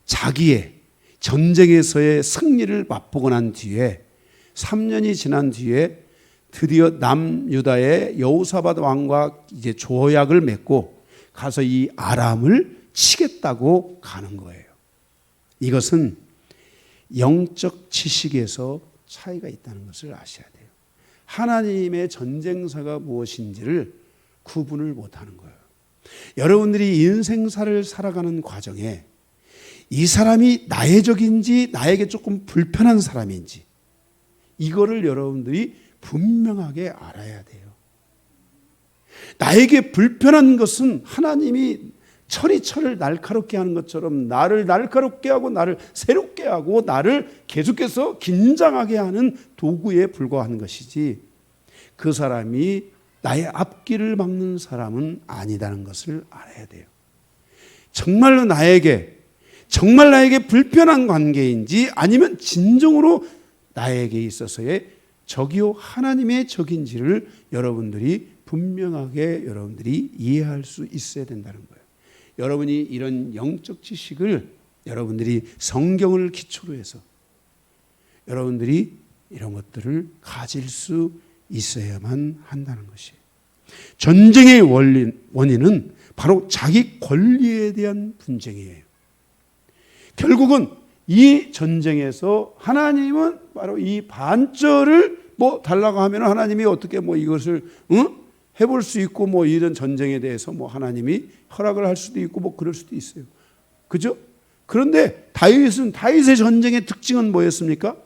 자기의 전쟁에서의 승리를 맛보고 난 뒤에 3년이 지난 뒤에 드디어 남유다의 여호사밧 왕과 이제 조약을 맺고 가서 이 아람을 치겠다고 가는 거예요. 이것은 영적 지식에서 차이가 있다는 것을 아셔야 돼요. 하나님의 전쟁사가 무엇인지를 구분을 못하는 거예요. 여러분들이 인생사를 살아가는 과정에 이 사람이 나의 적인지 나에게 조금 불편한 사람인지 이거를 여러분들이 분명하게 알아야 돼요. 나에게 불편한 것은 하나님이 철을 날카롭게 하는 것처럼 나를 날카롭게 하고 나를 새롭게 하고 나를 계속해서 긴장하게 하는 도구에 불과한 것이지 그 사람이 나의 앞길을 막는 사람은 아니다는 것을 알아야 돼요. 정말 나에게 불편한 관계인지 아니면 진정으로 나에게 있어서의 적이요 하나님의 적인지를 여러분들이 분명하게 여러분들이 이해할 수 있어야 된다는 거예요. 여러분이 이런 영적 지식을 여러분들이 성경을 기초로 해서 여러분들이 이런 것들을 가질 수 있어야만 한다는 것이에요. 전쟁의 원인은 바로 자기 권리에 대한 분쟁이에요. 결국은 이 전쟁에서 하나님은 바로 이 반절을 달라고 하면 하나님이 어떻게 이것을 해볼 수 있고 이런 전쟁에 대해서 하나님이 허락을 할 수도 있고 그럴 수도 있어요. 그죠? 그런데 다윗의 전쟁의 특징은 뭐였습니까?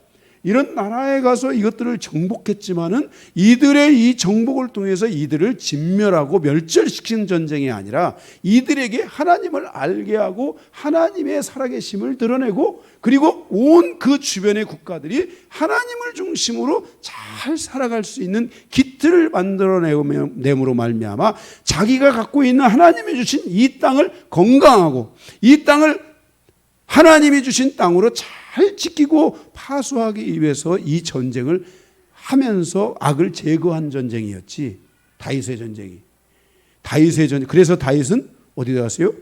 이런 나라에 가서 이것들을 정복했지만은 이들의 이 정복을 통해서 이들을 진멸하고 멸절시키는 전쟁이 아니라 이들에게 하나님을 알게 하고 하나님의 살아계심을 드러내고 그리고 온 그 주변의 국가들이 하나님을 중심으로 잘 살아갈 수 있는 기틀을 만들어내므로 말미암아 자기가 갖고 있는 하나님이 주신 이 땅을 건강하고 이 땅을 하나님이 주신 땅으로 잘 지키고 파수하기 위해서 이 전쟁을 하면서 악을 제거한 전쟁이었지. 다윗의 전쟁이. 그래서 다윗은 어디에 갔어요?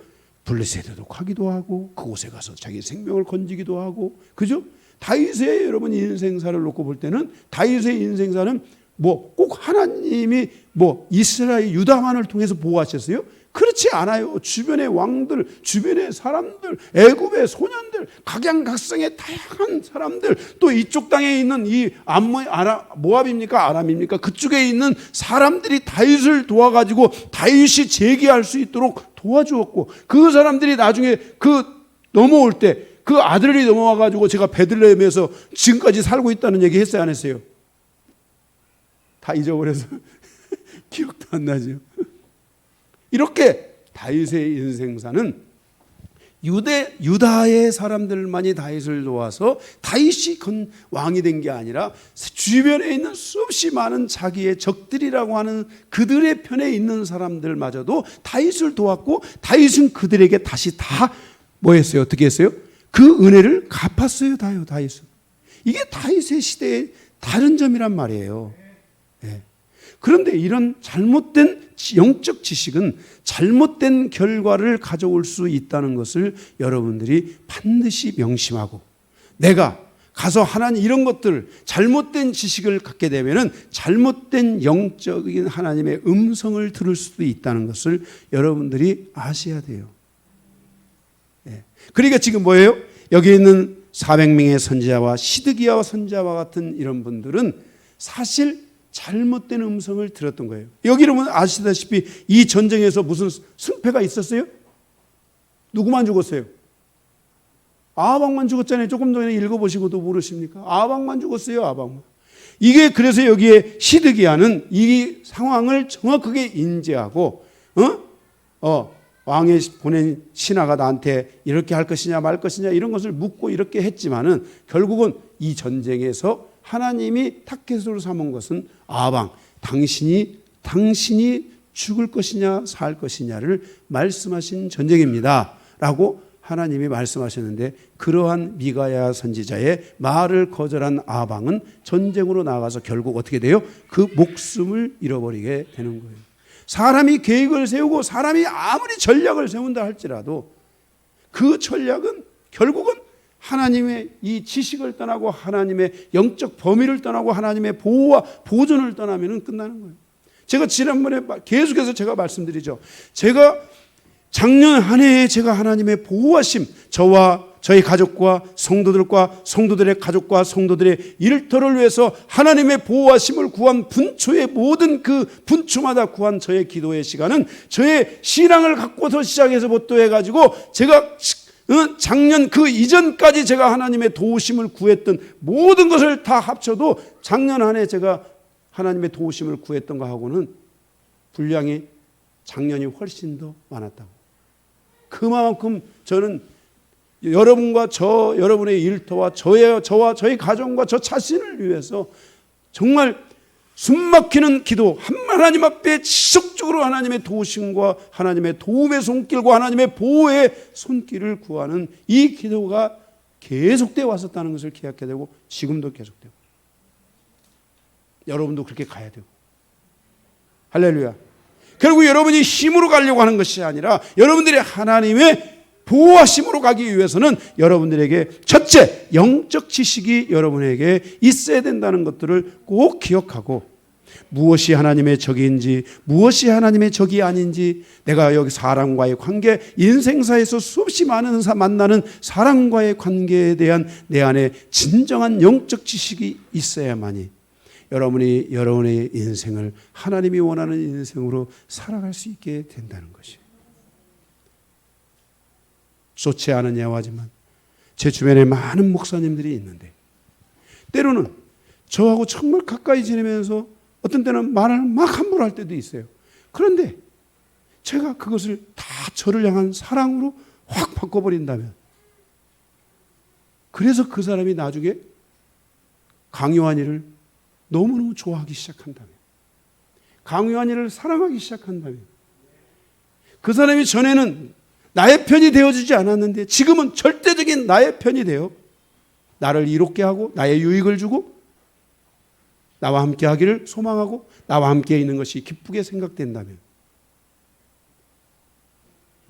블레셋에도 가기도 하고 그곳에 가서 자기 생명을 건지기도 하고 그죠? 다윗의 여러분 인생사를 놓고 볼 때는 다윗의 인생사는 꼭 하나님이 이스라엘 유다만을 통해서 보호하셨어요? 그렇지 않아요. 주변의 왕들, 주변의 사람들, 애굽의 소년들, 각양각성의 다양한 사람들, 또 이쪽 땅에 있는 이 모압입니까? 아람입니까? 그쪽에 있는 사람들이 다윗을 도와가지고 다윗이 재기할 수 있도록 도와주었고 그 사람들이 나중에 넘어올 때 그 아들이 넘어와가지고 제가 베들레헴에서 지금까지 살고 있다는 얘기 했어요? 안 했어요? 다 잊어버려서 기억도 안 나죠. 이렇게 다윗의 인생사는 유다의 사람들만이 다윗을 도와서 다윗이 왕이 된 게 아니라 주변에 있는 수없이 많은 자기의 적들이라고 하는 그들의 편에 있는 사람들마저도 다윗을 도왔고 다윗은 그들에게 다시 다 했어요? 어떻게 했어요? 그 은혜를 갚았어요. 다윗은. 이게 다윗의 시대의 다른 점이란 말이에요. 네. 그런데 이런 잘못된 영적 지식은 잘못된 결과를 가져올 수 있다는 것을 여러분들이 반드시 명심하고, 내가 가서 하나님 이런 것들 잘못된 지식을 갖게 되면은 잘못된 영적인 하나님의 음성을 들을 수도 있다는 것을 여러분들이 아셔야 돼요. 그러니까 지금 뭐예요? 여기 있는 400명의 선지자와 시드기야와 선지자와 같은 이런 분들은 사실 잘못된 음성을 들었던 거예요. 여기 여러분 아시다시피 이 전쟁에서 무슨 승패가 있었어요? 누구만 죽었어요? 아합만 죽었잖아요. 조금 전에 읽어보시고도 모르십니까? 아합만 죽었어요. 아합만. 이게 그래서 여기에 시드기야는 이 상황을 정확하게 인지하고 왕의 보낸 신하가 나한테 이렇게 할 것이냐 말 것이냐 이런 것을 묻고 이렇게 했지만은 결국은 이 전쟁에서 하나님이 타겟으로 삼은 것은 아합, 당신이 죽을 것이냐 살 것이냐를 말씀하신 전쟁입니다 라고 하나님이 말씀하셨는데, 그러한 미가야 선지자의 말을 거절한 아합은 전쟁으로 나가서 결국 어떻게 돼요? 그 목숨을 잃어버리게 되는 거예요. 사람이 계획을 세우고 사람이 아무리 전략을 세운다 할지라도 그 전략은 결국은 하나님의 이 지식을 떠나고 하나님의 영적 범위를 떠나고 하나님의 보호와 보존을 떠나면 끝나는 거예요. 제가 지난번에 계속해서 제가 말씀드리죠. 제가 작년 한 해에 제가 하나님의 보호하심, 저와 저희 가족과 성도들의 가족과 성도들의 일터를 위해서 하나님의 보호하심을 구한 분초의 모든 그 분초마다 구한 저의 기도의 시간은 저의 신앙을 갖고서 시작해서부터 해가지고 제가 작년 그 이전까지 제가 하나님의 도우심을 구했던 모든 것을 다 합쳐도 작년 한 해 제가 하나님의 도우심을 구했던 거하고는 분량이 작년이 훨씬 더 많았다고. 그만큼 저는 여러분과 여러분의 일터와 저와 저희 가정과 저 자신을 위해서 정말 숨막히는 기도, 하나님 앞에 지속적으로 하나님의 도우심과 하나님의 도움의 손길과 하나님의 보호의 손길을 구하는 이 기도가 계속되어 왔었다는 것을 기억해야 되고, 지금도 계속되고, 여러분도 그렇게 가야 되고. 할렐루야. 결국 여러분이 힘으로 가려고 하는 것이 아니라 여러분들이 하나님의 보호하심으로 가기 위해서는 여러분들에게 첫째, 영적 지식이 여러분에게 있어야 된다는 것들을 꼭 기억하고, 무엇이 하나님의 적인지 무엇이 하나님의 적이 아닌지, 내가 여기 사람과의 관계, 인생사에서 수없이 많은 만나는 사람과의 관계에 대한 내 안에 진정한 영적 지식이 있어야만이 여러분이 여러분의 인생을 하나님이 원하는 인생으로 살아갈 수 있게 된다는 것이에요. 좋지 않은 예화지만 제 주변에 많은 목사님들이 있는데 때로는 저하고 정말 가까이 지내면서 어떤 때는 말을 막 함부로 할 때도 있어요. 그런데 제가 그것을 다 저를 향한 사랑으로 확 바꿔버린다면, 그래서 그 사람이 나중에 강요한이를 너무너무 좋아하기 시작한다면, 강요한이를 사랑하기 시작한다면, 그 사람이 전에는 나의 편이 되어주지 않았는데 지금은 절대적인 나의 편이 되어 나를 이롭게 하고 나의 유익을 주고 나와 함께 하기를 소망하고 나와 함께 있는 것이 기쁘게 생각된다면,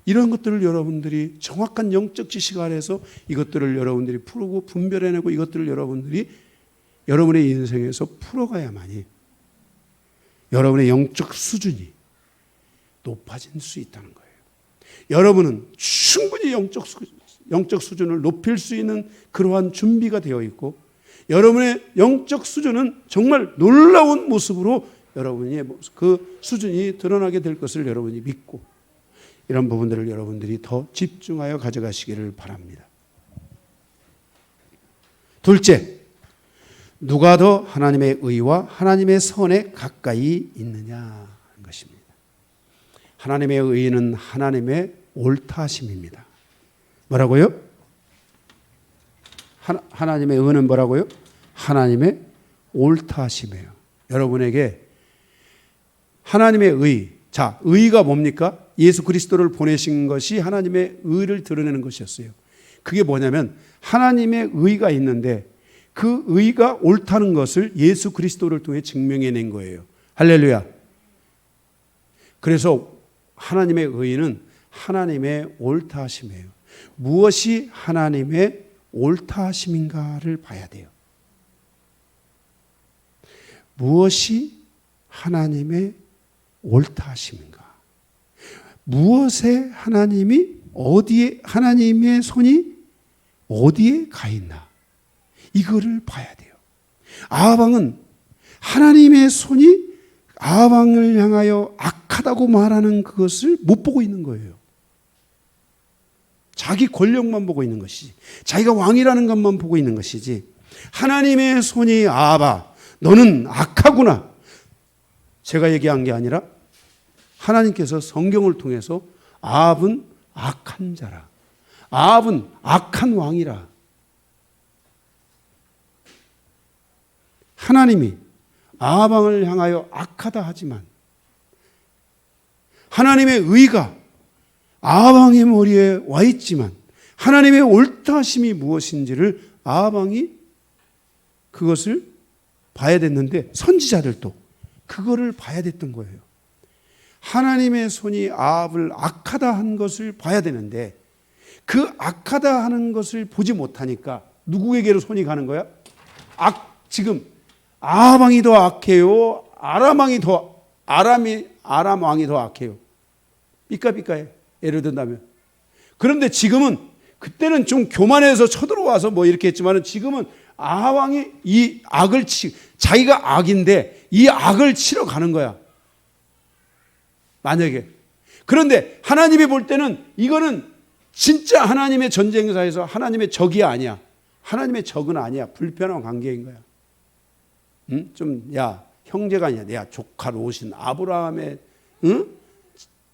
이런 것들을 여러분들이 정확한 영적 지식 아래서 이것들을 여러분들이 풀고 분별해내고 이것들을 여러분들이 여러분의 인생에서 풀어가야만이 여러분의 영적 수준이 높아질 수 있다는 거예요. 여러분은 충분히 영적 수준을 높일 수 있는 그러한 준비가 되어 있고, 여러분의 영적 수준은 정말 놀라운 모습으로 여러분의 그 수준이 드러나게 될 것을 여러분이 믿고, 이런 부분들을 여러분들이 더 집중하여 가져가시기를 바랍니다. 둘째, 누가 더 하나님의 의와 하나님의 선에 가까이 있느냐 하는 것입니다. 하나님의 의는 하나님의 옳다심입니다. 뭐라고요? 하나님의 의는 뭐라고요? 하나님의 옳다심이에요. 여러분에게 하나님의 의, 자, 의가 뭡니까? 예수 그리스도를 보내신 것이 하나님의 의를 드러내는 것이었어요. 그게 뭐냐면 하나님의 의가 있는데 그 의가 옳다는 것을 예수 그리스도를 통해 증명해낸 거예요. 할렐루야. 그래서 하나님의 의는 하나님의 옳다 하심이에요. 무엇이 하나님의 옳다 하심인가를 봐야 돼요. 무엇이 하나님의 옳다 하심인가? 무엇에 어디에 하나님의 손이 어디에 가 있나? 이거를 봐야 돼요. 아합왕은 하나님의 손이 아합왕을 향하여 악하다고 말하는 그것을 못 보고 있는 거예요. 자기 권력만 보고 있는 것이지, 자기가 왕이라는 것만 보고 있는 것이지, 하나님의 손이 아합아 너는 악하구나, 제가 얘기한 게 아니라 하나님께서 성경을 통해서 아합은 악한 자라, 아합은 악한 왕이라, 하나님이 아합 왕을 향하여 악하다 하지만 하나님의 의가 아합 왕의 머리에 와 있지만 하나님의 옳다 하심이 무엇인지를 아합 왕이 그것을 봐야 됐는데, 선지자들도 그거를 봐야 됐던 거예요. 하나님의 손이 아합을 악하다 한 것을 봐야 되는데 그 악하다 하는 것을 보지 못하니까 누구에게로 손이 가는 거야? 지금 아합 왕이 더 악해요? 아람 왕이 더 악해요? 삐까삐까해. 예를 든다면. 그런데 지금은, 그때는 좀 교만해서 쳐들어와서 뭐 이렇게 했지만 지금은 아합 왕이 이 악을 자기가 악인데 이 악을 치러 가는 거야. 만약에. 그런데 하나님이 볼 때는 이거는 진짜 하나님의 전쟁사에서 하나님의 적이 아니야. 하나님의 적은 아니야. 불편한 관계인 거야. 형제가 아니야. 야, 조카 롯인 아브라함의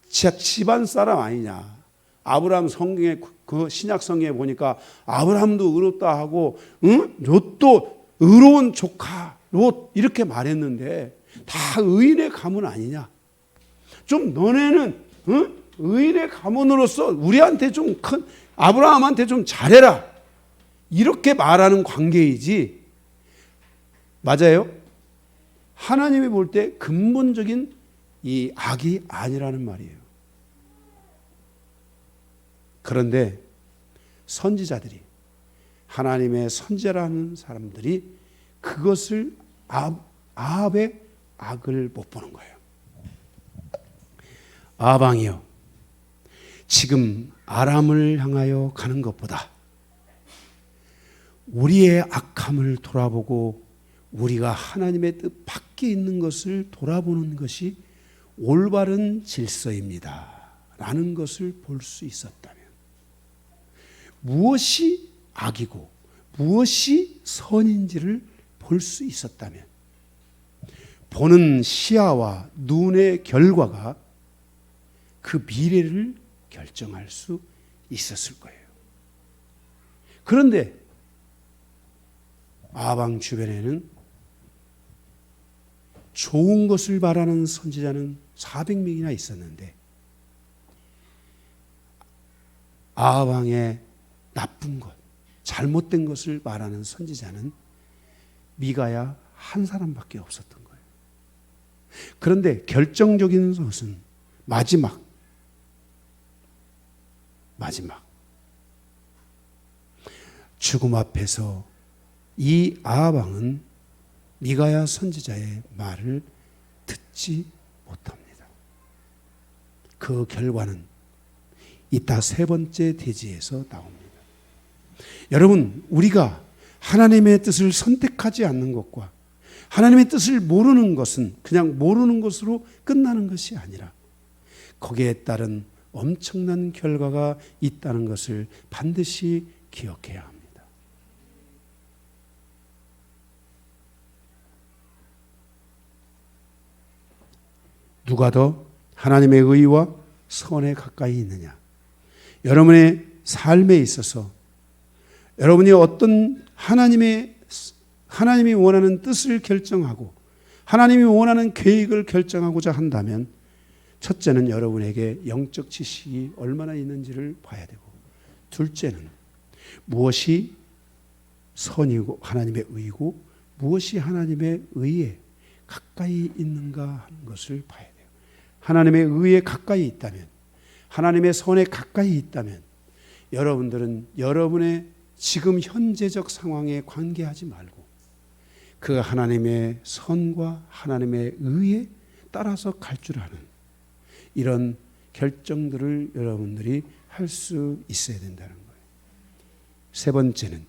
집안 사람 아니냐. 아브라함 성경에, 그 신약 성경에 보니까 아브라함도 의롭다 하고 롯도 의로운 조카 롯 이렇게 말했는데 다 의인의 가문 아니냐. 좀 너네는 의인의 가문으로서 우리한테 좀 큰, 아브라함한테 좀 잘해라, 이렇게 말하는 관계이지. 맞아요? 하나님이 볼 때 근본적인 이 악이 아니라는 말이에요. 그런데 선지자들이, 하나님의 선지자라는 사람들이 그것을 아합의 악을 못 보는 거예요. 아합 왕이요, 지금 아람을 향하여 가는 것보다 우리의 악함을 돌아보고 우리가 하나님의 뜻 밖에 있는 것을 돌아보는 것이 올바른 질서입니다 라는 것을 볼 수 있었다면, 무엇이 악이고 무엇이 선인지를 볼 수 있었다면, 보는 시야와 눈의 결과가 그 미래를 결정할 수 있었을 거예요. 그런데 아합 왕 주변에는 좋은 것을 말하는 선지자는 400명이나 있었는데 아합 왕의 나쁜 것, 잘못된 것을 말하는 선지자는 미가야 한 사람밖에 없었던 거예요. 그런데 결정적인 것은 마지막 죽음 앞에서 이 아합 왕은 미가야 선지자의 말을 듣지 못합니다. 그 결과는 이따 세 번째 대지에서 나옵니다. 여러분, 우리가 하나님의 뜻을 선택하지 않는 것과 하나님의 뜻을 모르는 것은 그냥 모르는 것으로 끝나는 것이 아니라 거기에 따른 엄청난 결과가 있다는 것을 반드시 기억해야 합니다. 누가 더 하나님의 의와 선에 가까이 있느냐? 여러분의 삶에 있어서 여러분이 어떤 하나님이 원하는 뜻을 결정하고 하나님이 원하는 계획을 결정하고자 한다면, 첫째는 여러분에게 영적 지식이 얼마나 있는지를 봐야 되고, 둘째는 무엇이 선이고 하나님의 의고 무엇이 하나님의 의에 가까이 있는가 하는 것을 봐야 돼요. 하나님의 의에 가까이 있다면, 하나님의 선에 가까이 있다면 여러분들은 여러분의 지금 현재적 상황에 관계하지 말고 그 하나님의 선과 하나님의 의에 따라서 갈 줄 아는 이런 결정들을 여러분들이 할 수 있어야 된다는 거예요. 세 번째는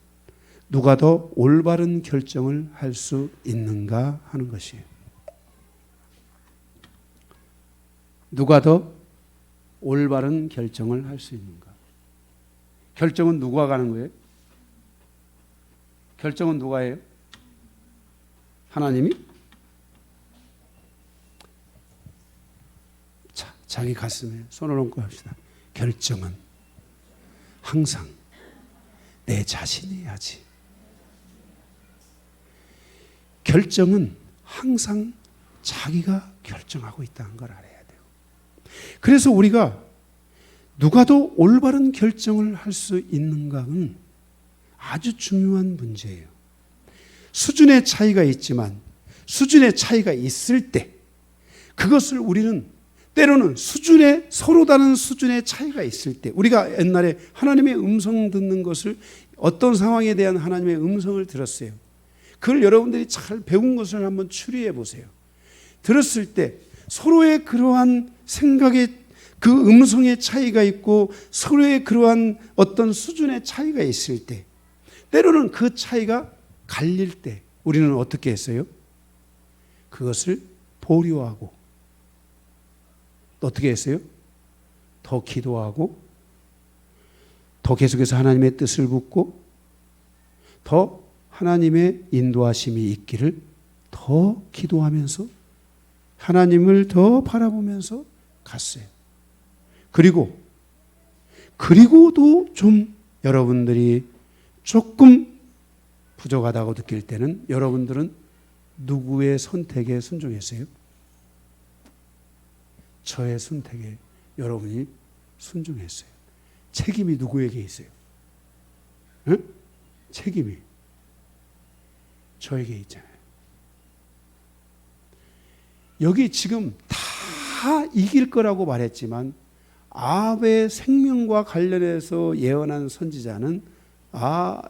누가 더 올바른 결정을 할 수 있는가 하는 것이에요. 누가 더 올바른 결정을 할 수 있는가? 결정은 누가 가는 거예요? 결정은 누가 해요? 하나님이? 자, 자기 가슴에 손을 얹고 합시다. 결정은 항상 내 자신이 해야지. 결정은 항상 자기가 결정하고 있다는 걸 알아야 돼요. 그래서 우리가 누가 더 올바른 결정을 할 수 있는가는 아주 중요한 문제예요. 수준의 차이가 있지만 수준의 차이가 있을 때 그것을 우리는 때로는 수준의 서로 다른 수준의 차이가 있을 때 우리가 옛날에 하나님의 음성 듣는 것을 어떤 상황에 대한 하나님의 음성을 들었어요. 그걸 여러분들이 잘 배운 것을 한번 추리해 보세요. 들었을 때 서로의 그러한 생각의 그 음성의 차이가 있고 서로의 그러한 어떤 수준의 차이가 있을 때 때로는 그 차이가 갈릴 때 우리는 어떻게 했어요? 그것을 보류하고 어떻게 했어요? 더 기도하고 더 계속해서 하나님의 뜻을 묻고 더 하나님의 인도하심이 있기를 더 기도하면서 하나님을 더 바라보면서 갔어요. 그리고도 좀 여러분들이 조금 부족하다고 느낄 때는 여러분들은 누구의 선택에 순종했어요? 저의 선택에 여러분이 순종했어요. 책임이 누구에게 있어요? 응? 책임이 저에게 있잖아요. 여기 지금 다 이길 거라고 말했지만 아합의 생명과 관련해서 예언한 선지자는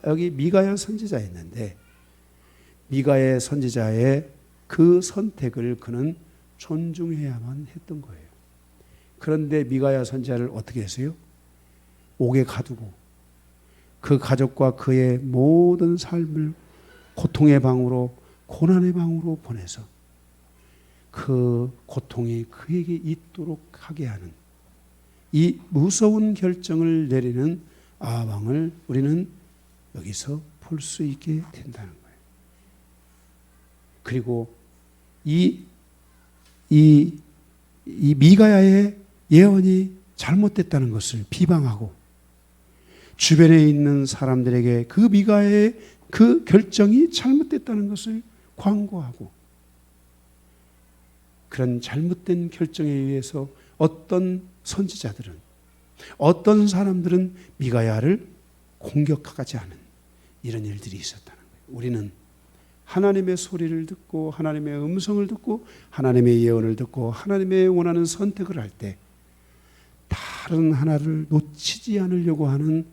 여기 미가야 선지자였는데 미가의 선지자의 그 선택을 그는 존중해야만 했던 거예요. 그런데 미가야 선지자를 어떻게 했어요? 옥에 가두고 그 가족과 그의 모든 삶을 고통의 방으로 고난의 방으로 보내서 그 고통이 그에게 있도록 하게 하는 이 무서운 결정을 내리는 아합 왕을 우리는 여기서 볼 수 있게 된다는 거예요. 그리고 이 미가야의 예언이 잘못됐다는 것을 비방하고 주변에 있는 사람들에게 그 미가야의 그 결정이 잘못됐다는 것을 광고하고 그런 잘못된 결정에 의해서 어떤 선지자들은 어떤 사람들은 미가야를 공격하지 않은 이런 일들이 있었다는 거예요. 우리는 하나님의 소리를 듣고 하나님의 음성을 듣고 하나님의 예언을 듣고 하나님의 원하는 선택을 할 때 다른 하나를 놓치지 않으려고 하는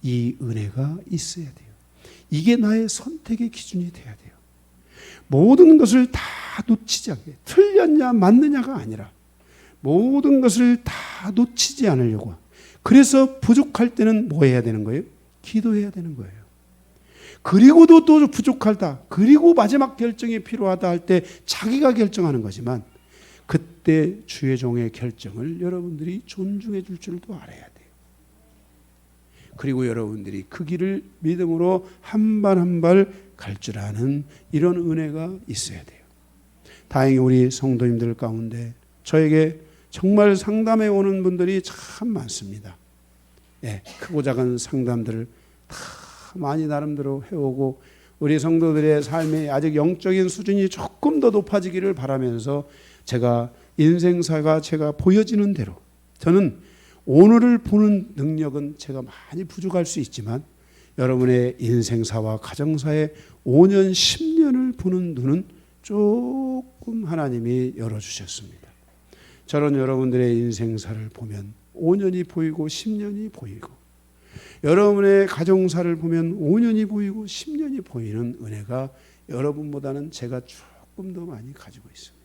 이 은혜가 있어야 돼요. 이게 나의 선택의 기준이 돼야 돼요. 모든 것을 다 놓치지 않게 틀렸냐 맞느냐가 아니라 모든 것을 다 놓치지 않으려고. 그래서 부족할 때는 뭐 해야 되는 거예요? 기도해야 되는 거예요. 그리고도 또 부족하다. 그리고 마지막 결정이 필요하다 할 때 자기가 결정하는 거지만 그때 주의 종의 결정을 여러분들이 존중해 줄 줄도 알아야 돼요. 그리고 여러분들이 그 길을 믿음으로 한 발 한 발 갈 줄 아는 이런 은혜가 있어야 돼요. 다행히 우리 성도님들 가운데 저에게 정말 상담해 오는 분들이 참 많습니다. 예, 크고 작은 상담들을 다 많이 나름대로 해오고 우리 성도들의 삶이 아직 영적인 수준이 조금 더 높아지기를 바라면서 제가 인생사가 제가 보여지는 대로 저는 오늘을 보는 능력은 제가 많이 부족할 수 있지만 여러분의 인생사와 가정사의 5년, 10년을 보는 눈은 조금 하나님이 열어주셨습니다. 저런 여러분들의 인생사를 보면 5년이 보이고 10년이 보이고, 여러분의 가정사를 보면 5년이 보이고 10년이 보이는 은혜가 여러분보다는 제가 조금 더 많이 가지고 있습니다.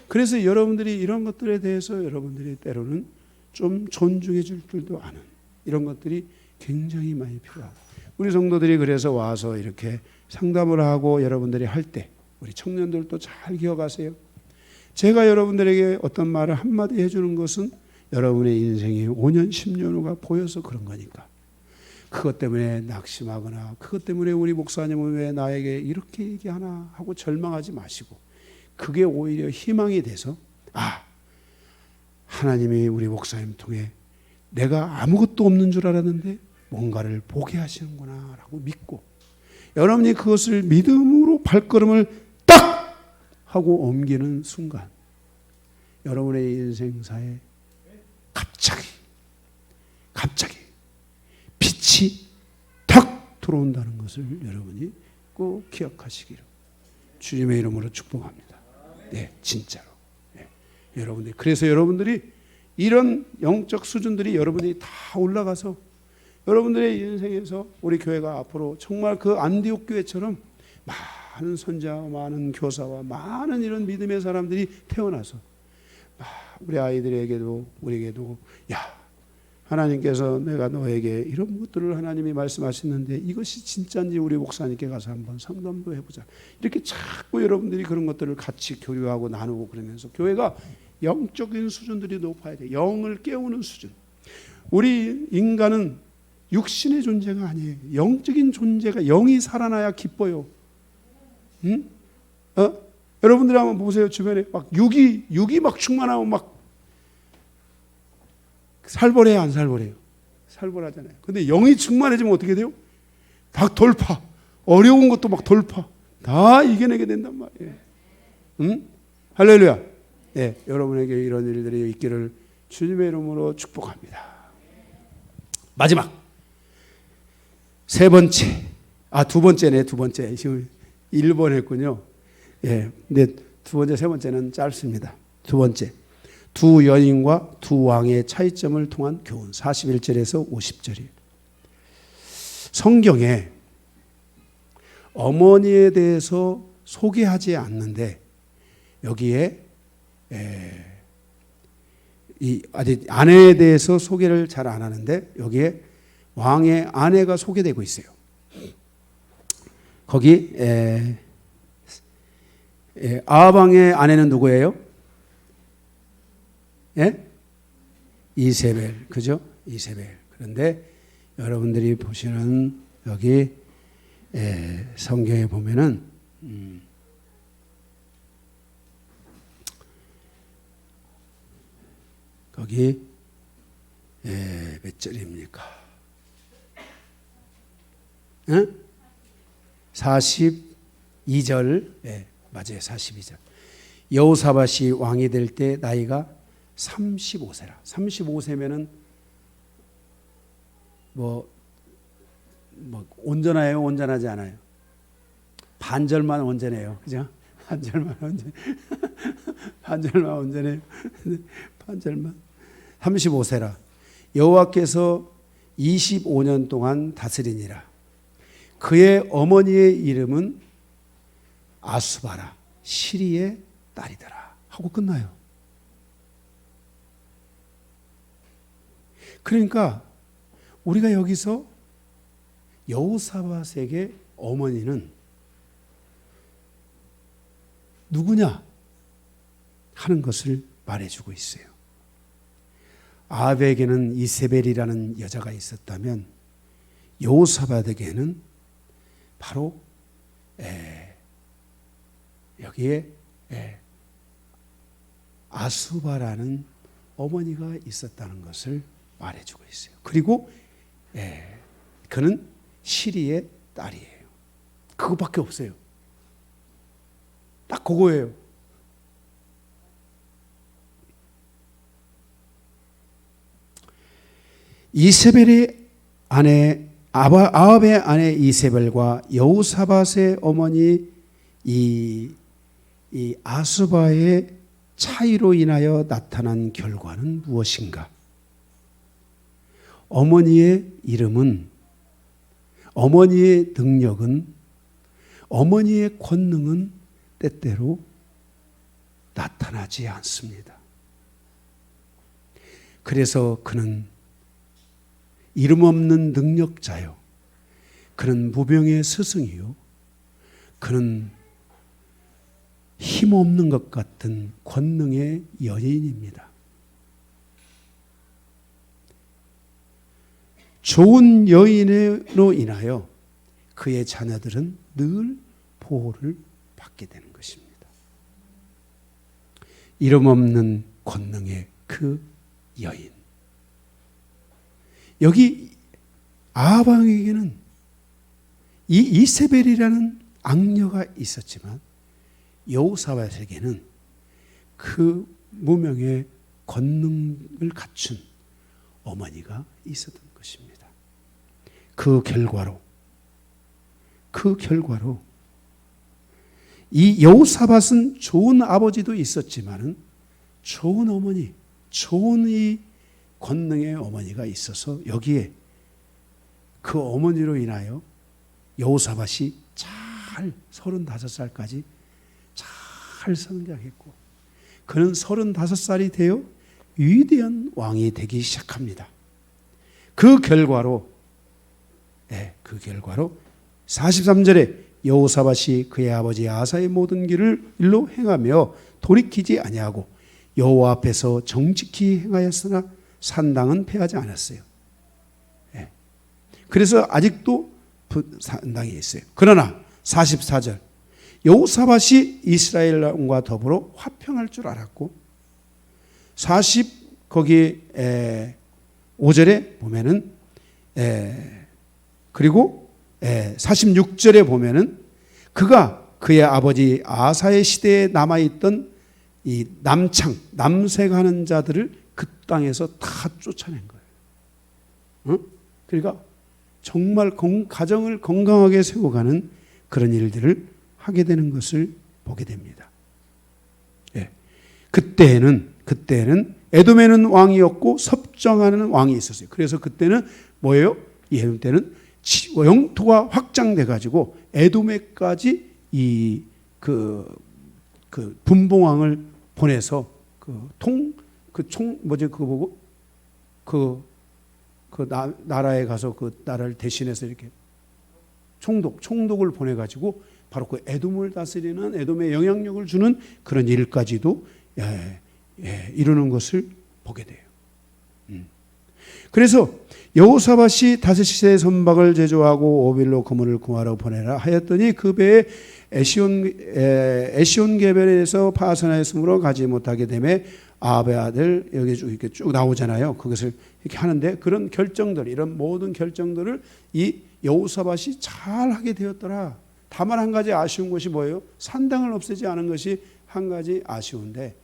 그래서 여러분들이 이런 것들에 대해서 여러분들이 때로는 좀 존중해 줄 줄도 아는 이런 것들이 굉장히 많이 필요하다. 우리 성도들이 그래서 와서 이렇게 상담을 하고 여러분들이 할 때 우리 청년들도 잘 기억하세요. 제가 여러분들에게 어떤 말을 한마디 해주는 것은 여러분의 인생이 5년 10년 후가 보여서 그런 거니까, 그것 때문에 낙심하거나 그것 때문에 우리 목사님은 왜 나에게 이렇게 얘기하나 하고 절망하지 마시고, 그게 오히려 희망이 돼서 하나님이 우리 목사님 통해 내가 아무것도 없는 줄 알았는데 뭔가를 보게 하시는구나 라고 믿고, 여러분이 그것을 믿음으로 발걸음을 딱 하고 옮기는 순간 여러분의 인생사에 갑자기 빛이 탁 들어온다는 것을 여러분이 꼭 기억하시기를 주님의 이름으로 축복합니다. 네, 진짜로. 네. 여러분들, 그래서 여러분들이 이런 영적 수준들이 여러분들이 다 올라가서 여러분들의 인생에서 우리 교회가 앞으로 정말 그 안디옥 교회처럼 많은 선지자와 많은 교사와 많은 이런 믿음의 사람들이 태어나서 우리 아이들에게도 우리에게도 하나님께서 내가 너에게 이런 것들을 하나님이 말씀하시는데 이것이 진짜인지 우리 목사님께 가서 한번 상담도 해보자. 이렇게 자꾸 여러분들이 그런 것들을 같이 교류하고 나누고 그러면서 교회가 영적인 수준들이 높아야 돼. 영을 깨우는 수준. 우리 인간은 육신의 존재가 아니에요. 영적인 존재가, 영이 살아나야 기뻐요. 응? 여러분들이 한번 보세요. 주변에 막 육이 막 충만하면 막 살벌해요, 안 살벌해요? 살벌하잖아요. 근데 영이 충만해지면 어떻게 돼요? 막 돌파. 어려운 것도 막 돌파. 다 이겨내게 된단 말이에요. 응? 할렐루야. 네, 여러분에게 이런 일들이 있기를 주님의 이름으로 축복합니다. 마지막 세 번째, 두 번째네. 지금 1번 했군요. 예, 근데 두 번째, 세 번째는 짧습니다. 두 번째, 두 여인과 두 왕의 차이점을 통한 교훈. 41절에서 50절이에요. 성경에 어머니에 대해서 소개하지 않는데 여기에 아직 아내에 대해서 소개를 잘 안 하는데 여기에 왕의 아내가 소개되고 있어요. 거기 아합 왕의 아내는 누구예요? 예? 이세벨, 그죠? 이세벨. 그런데 여러분들이 보시는 여기 성경에 보면은 거기 몇 절입니까? 42절. 맞아요. 42절. 여호사밧이 왕이 될 때 나이가 35세라. 35세면은 뭐 온전해요? 온전하지 않아요? 반절만 온전해요. 그죠? 반절만 온전해요. 반절만. 35세라. 여호와께서 25년 동안 다스리니라. 그의 어머니의 이름은 아수바라, 시리의 딸이더라 하고 끝나요. 그러니까 우리가 여기서 여호사밧에게 어머니는 누구냐 하는 것을 말해주고 있어요. 아합에게는 이세벨이라는 여자가 있었다면 여호사밧에게는 바로 여기에 아수바라는 어머니가 있었다는 것을 말해주고 있어요. 그리고 그는 시리의 딸이에요. 그것밖에 없어요. 딱 그거예요. 이세벨의 아내 아합의 아내 이세벨과 여호사밧의 어머니 이 아수바의 차이로 인하여 나타난 결과는 무엇인가? 어머니의 이름은, 어머니의 능력은, 어머니의 권능은 때때로 나타나지 않습니다. 그래서 그는 이름 없는 능력자요, 그는 무병의 스승이요, 그는 힘없는 것 같은 권능의 여인입니다. 좋은 여인으로 인하여 그의 자녀들은 늘 보호를 받게 되는 것입니다. 이름 없는 권능의 그 여인. 여기 아합 왕에게는 이 이세벨이라는 악녀가 있었지만 여호사밧에게는 그 무명의 권능을 갖춘 어머니가 있었던 것입니다. 그 결과로 이 여호사밧은 좋은 아버지도 있었지만은 좋은 어머니, 좋은 이 권능의 어머니가 있어서 여기에 그 어머니로 인하여 여호사밧이 잘 35살까지 잘 성장했고, 그는 35살이 되어 위대한 왕이 되기 시작합니다. 그 결과로 43절에 여호사밧이 그의 아버지 아사의 모든 길을 일로 행하며 돌이키지 아니하고 여호와 앞에서 정직히 행하였으나 산당은 패하지 않았어요. 그래서 아직도 산당이 있어요. 그러나 44절, 여호사밧이 이스라엘 왕과 더불어 화평할 줄 알았고, 45절에 보면은 그리고 46절에 보면은 그가 그의 아버지 아사의 시대에 남아있던 이 남색하는 자들을 그 땅에서 다 쫓아낸 거예요. 그러니까 정말 가정을 건강하게 세워가는 그런 일들을 하게 되는 것을 보게 됩니다. 그때는 에돔에는 왕이었고 섭정하는 왕이 있었어요. 그래서 그때는 뭐예요? 이 에돔 때는 영토가 확장돼 가지고 에돔에까지 그 분봉왕을 보내서 나라에 가서 그 나라를 대신해서 이렇게 총독을 보내 가지고 바로 그 에돔을 다스리는, 에돔에 영향력을 주는 그런 일까지도 이루는 것을 보게 돼요. 그래서 여호사밧이 다윗의 선박을 제조하고 오빌로 그물을 구하러 보내라 하였더니 그 배에 에시온 게벨에서 파산하였으므로 가지 못하게 되매 아합의 아들, 여기 이렇게 쭉 나오잖아요. 그것을 이렇게 하는데, 그런 결정들, 이런 모든 결정들을 이 여호사밧이 잘 하게 되었더라. 다만 한 가지 아쉬운 것이 뭐예요? 산당을 없애지 않은 것이 한 가지 아쉬운데,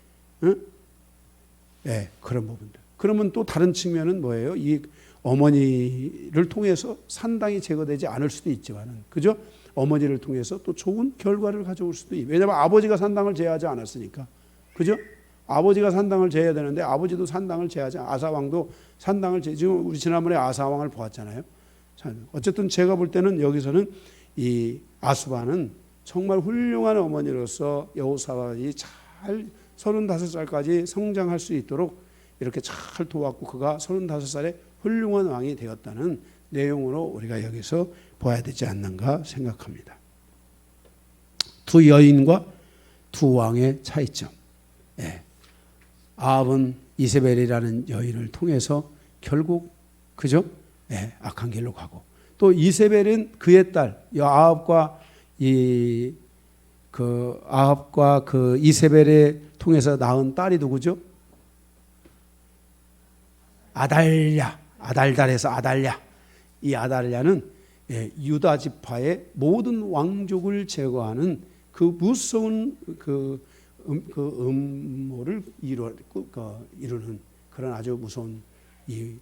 그런 부분들. 그러면 또 다른 측면은 뭐예요? 이 어머니를 통해서 산당이 제거되지 않을 수도 있지만은, 그죠? 어머니를 통해서 또 좋은 결과를 가져올 수도 있고, 왜냐하면 아버지가 산당을 제하지 않았으니까, 그죠? 아버지가 산당을 제해야 되는데 아버지도 산당을 제하지, 아사왕도 산당을 지금 우리 지난번에 아사왕을 보았잖아요. 어쨌든 제가 볼 때는 여기서는 이 아수바는 정말 훌륭한 어머니로서 여호사밧이 잘 35살까지 성장할 수 있도록 이렇게 잘 도왔고, 그가 35살에 훌륭한 왕이 되었다는 내용으로 우리가 여기서 봐야 되지 않는가 생각합니다. 두 여인과 두 왕의 차이점. 아합은 이세벨이라는 여인을 통해서 결국, 그죠? 악한 길로 가고, 또 이세벨은 그의 딸 아합과 그 이세벨에 통해서 낳은 딸이 누구죠? 아달달에서 아달랴. 이 아달랴는 유다 지파의 모든 왕족을 제거하는 그 무서운 그 음모를 이루는 그런 아주 무서운 이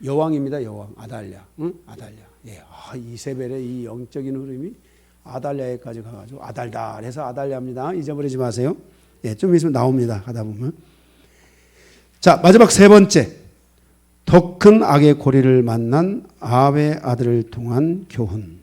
여왕입니다. 여왕 아달랴, 아달랴. 이세벨의 이 영적인 흐름이 아달랴에까지 가가지고 아달달해서 아달랴입니다. 잊어버리지 마세요. 좀 있으면 나옵니다. 하다 보면. 자, 마지막 세 번째. 더 큰 악의 고리를 만난 아합의 아들을 통한 교훈.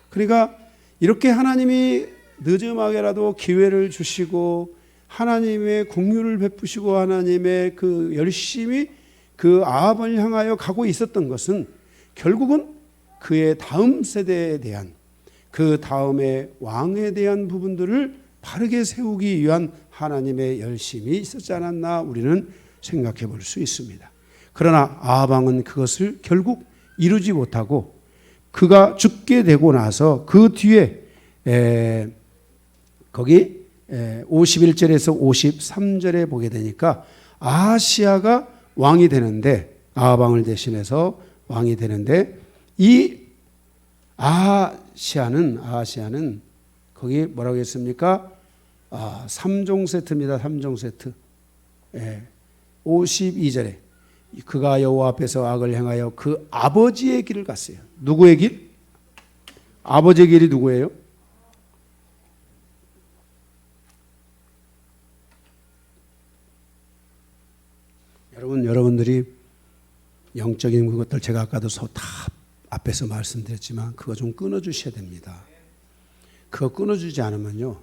그러니까 이렇게 하나님이 늦음하게라도 기회를 주시고 하나님의 긍휼을 베푸시고 하나님의 그 열심히 그 아합을 향하여 가고 있었던 것은 결국은 그의 다음 세대에 대한 그 다음의 왕에 대한 부분들을 바르게 세우기 위한 하나님의 열심이 있었지 않았나 우리는 생각해 볼 수 있습니다. 그러나 아합 왕은 그것을 결국 이루지 못하고 그가 죽게 되고 나서 그 뒤에 거기 51절에서 53절에 보게 되니까 아하시아가 왕이 되는데 아합 왕을 대신해서 왕이 되는데 이 아하시아는 거기 뭐라고 했습니까? 3종 세트입니다. 3종 세트. 52절에 그가 여호와 앞에서 악을 행하여 그 아버지의 길을 갔어요. 누구의 길? 아버지의 길이 누구예요? 여러분들이 영적인 그것들 제가 아까도 다 앞에서 말씀드렸지만 그거 좀 끊어주셔야 됩니다. 그거 끊어주지 않으면요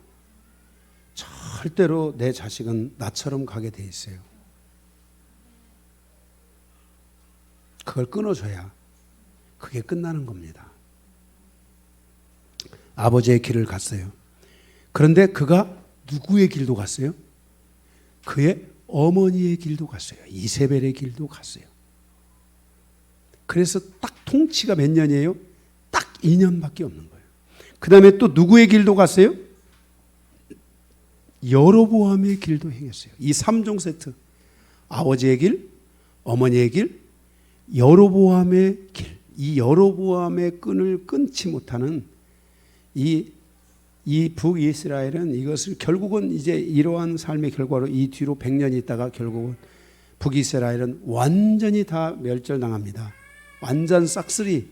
절대로 내 자식은 나처럼 가게 돼 있어요. 그걸 끊어줘야 그게 끝나는 겁니다. 아버지의 길을 갔어요. 그런데 그가 누구의 길도 갔어요? 그의 어머니의 길도 갔어요. 이세벨의 길도 갔어요. 그래서 딱 통치가 몇 년이에요? 딱 2년밖에 없는 거예요. 그 다음에 또 누구의 길도 갔어요? 여로보암의 길도 행했어요. 이 3종 세트. 아버지의 길, 어머니의 길, 여로보암의 길. 이 여로보암의 끈을 끊지 못하는 이 북이스라엘은 이것을 결국은 이제 이러한 삶의 결과로 이 뒤로 100년이 있다가 결국은 북이스라엘은 완전히 다 멸절당합니다. 완전 싹쓸이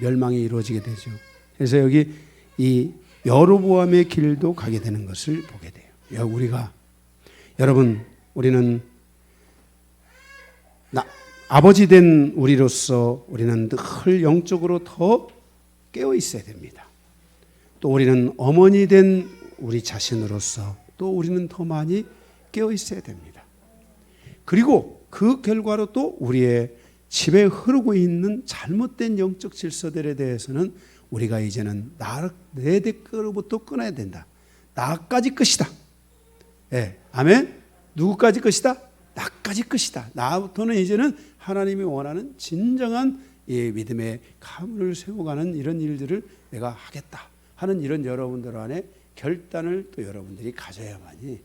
멸망이 이루어지게 되죠. 그래서 여기 이 여로보암의 길도 가게 되는 것을 보게 돼요. 우리는 아버지 된 우리로서 우리는 늘 영적으로 더 깨어 있어야 됩니다. 또 우리는 어머니 된 우리 자신으로서 또 우리는 더 많이 깨어 있어야 됩니다. 그리고 그 결과로 또 우리의 집에 흐르고 있는 잘못된 영적 질서들에 대해서는 우리가 이제는 내 대가로부터 끊어야 된다. 나까지 끝이다. 아멘. 누구까지 끝이다? 나까지 끝이다. 나부터는 이제는 하나님이 원하는 진정한 믿음의 가문을 세워가는 이런 일들을 내가 하겠다 하는 이런 여러분들 안에 결단을 또 여러분들이 가져야만이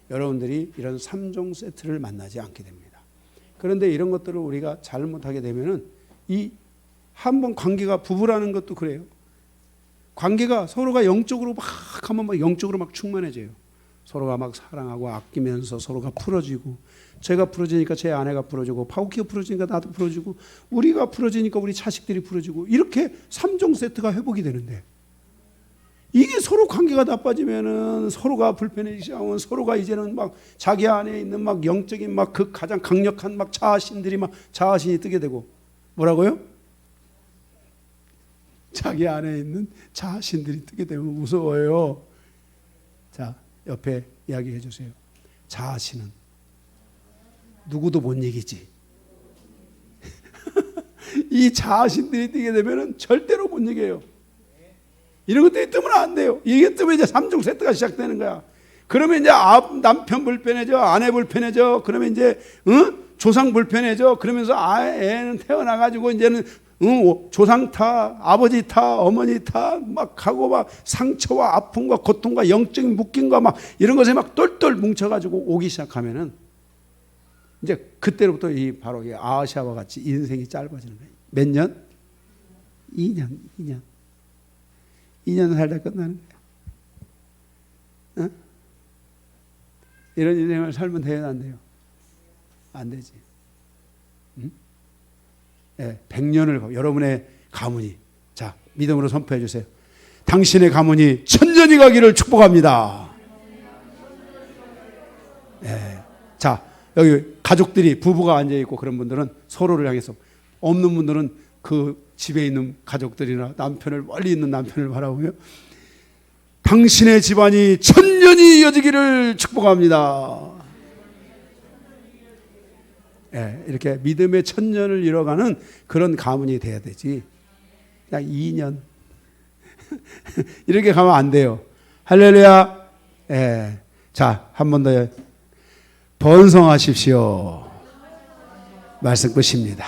여러분들이 이런 3종 세트를 만나지 않게 됩니다. 그런데 이런 것들을 우리가 잘못하게 되면은 이 한번 관계가 부부라는 것도 그래요. 관계가 서로가 영적으로 막 하면 막 영적으로 막 충만해져요. 서로가 막 사랑하고 아끼면서 서로가 풀어지고 제가 풀어지니까 제 아내가 풀어지고 파우키가 풀어지니까 나도 풀어지고 우리가 풀어지니까 우리 자식들이 풀어지고 이렇게 3종 세트가 회복이 되는데 이게 서로 관계가 나빠지면은 서로가 불편해지기 시작하면 서로가 이제는 막 자기 안에 있는 막 영적인 막 그 가장 강력한 막 자아신들이 막 자아신이 뜨게 되고 뭐라고요? 자기 안에 있는 자아신들이 뜨게 되면 무서워요. 자, 옆에 이야기해 주세요. 자아신은 누구도 못 이기지. 이 자아신들이 뜨게 되면은 절대로 못 이겨요. 이런 것들이 뜨면 안 돼요. 이게 뜨면 이제 3종 세트가 시작되는 거야. 그러면 이제 남편 불편해져, 아내 불편해져, 그러면 이제 조상 불편해져. 그러면서 애는 태어나가지고 이제는 조상 탓, 아버지 탓, 어머니 탓 막 하고 막 상처와 아픔과 고통과 영적인 묶임과 막 이런 것에 막 똘똘 뭉쳐가지고 오기 시작하면은 이제 그때로부터 바로 아하시아와 같이 인생이 짧아지는 거예요. 몇 년? 2년 살다 끝나는 거야. 이런 인생을 살면 돼요, 안 돼요? 안 되지. 100년을 여러분의 가문이 자 믿음으로 선포해 주세요. 당신의 가문이 천년이 가기를 축복합니다. 자, 여기 가족들이 부부가 앉아 있고 그런 분들은 서로를 향해서, 없는 분들은 그 집에 있는 가족들이나 남편을, 멀리 있는 남편을 바라보며 당신의 집안이 천년이 이어지기를 축복합니다. 이렇게 믿음의 천년을 이뤄가는 그런 가문이 돼야 되지. 그냥 2년 이렇게 가면 안 돼요. 할렐루야. 자, 한 번 더 번성하십시오. 말씀 끝입니다.